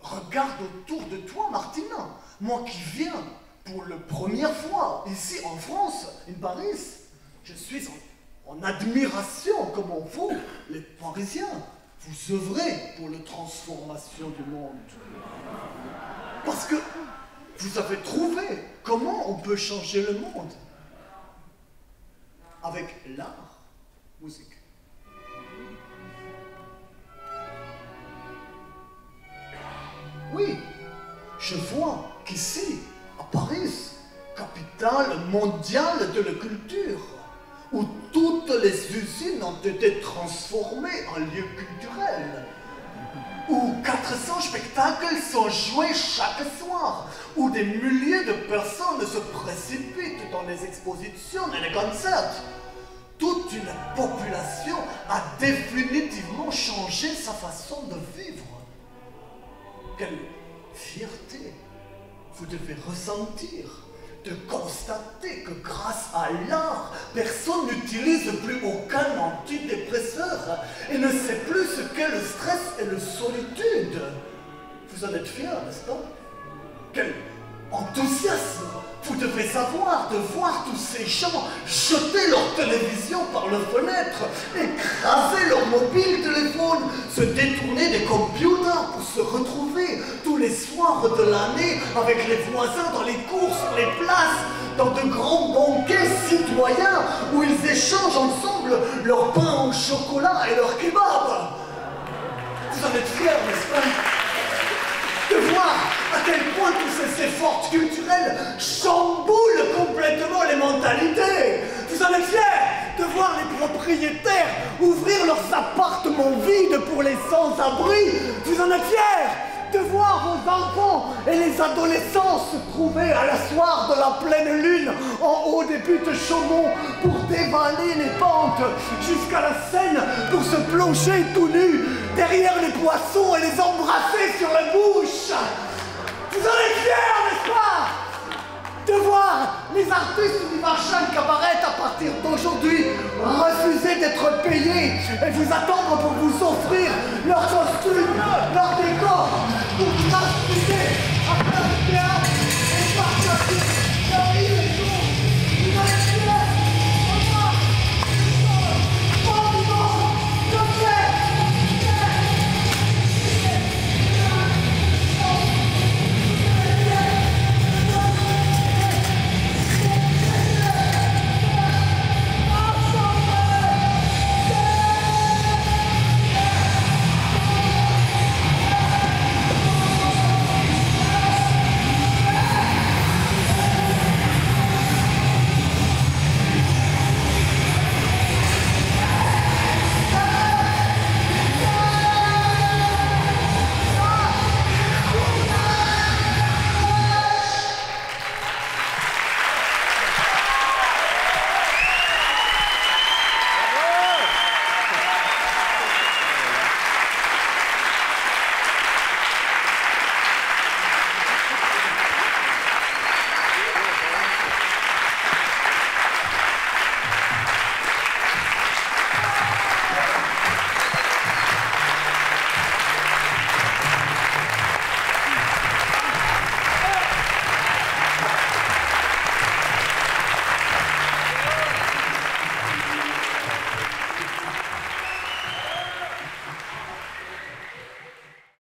regarde autour de toi, Martina. Moi qui viens pour la première fois ici en France, en Paris, je suis en admiration comme vous, les Parisiens. Vous œuvrez pour la transformation du monde. Parce que vous avez trouvé comment on peut changer le monde. Avec l'art, musique. Oui, je vois qu'ici, à Paris, capitale mondiale de la culture, où toutes les usines ont été transformées en lieux culturels, où 400 spectacles sont joués chaque soir, où des milliers de personnes se précipitent dans les expositions et les concerts. Toute une population a définitivement changé sa façon de vivre. Quelle fierté vous devez ressentir de constater que grâce à l'art, personne n'utilise plus aucun antidépresseur et ne sait plus ce qu'est le stress et la solitude. Vous en êtes fiers, n'est-ce pas? Quel enthousiasme vous devez savoir de voir tous ces gens jeter leur télévision par la fenêtre, écraser leur mobile téléphone, se détourner des computers pour se retrouver tous les soirs de l'année avec les voisins dans les cours, sur les places, dans de grands banquets citoyens où ils échangent ensemble leur pain au chocolat et leur kebab. Vous en êtes fiers, n'est-ce pas? De voir à quel point tous ces efforts culturels chamboulent complètement les mentalités. Vous en êtes fiers de voir les propriétaires ouvrir leurs appartements vides pour les sans-abri. Vous en êtes fiers de voir vos enfants et les adolescents se trouver à la soirée de la pleine lune en haut des buttes Chaumont pour dévaler les pentes jusqu'à la Seine pour se plonger tout nus derrière les poissons et les embrasser sur la bouche. Vous en êtes fiers, n'est-ce pas? De voir les artistes du marchand de cabaret à partir d'aujourd'hui refuser d'être payés et vous attendre pour vous offrir leur costume, leur décor, pour vous assister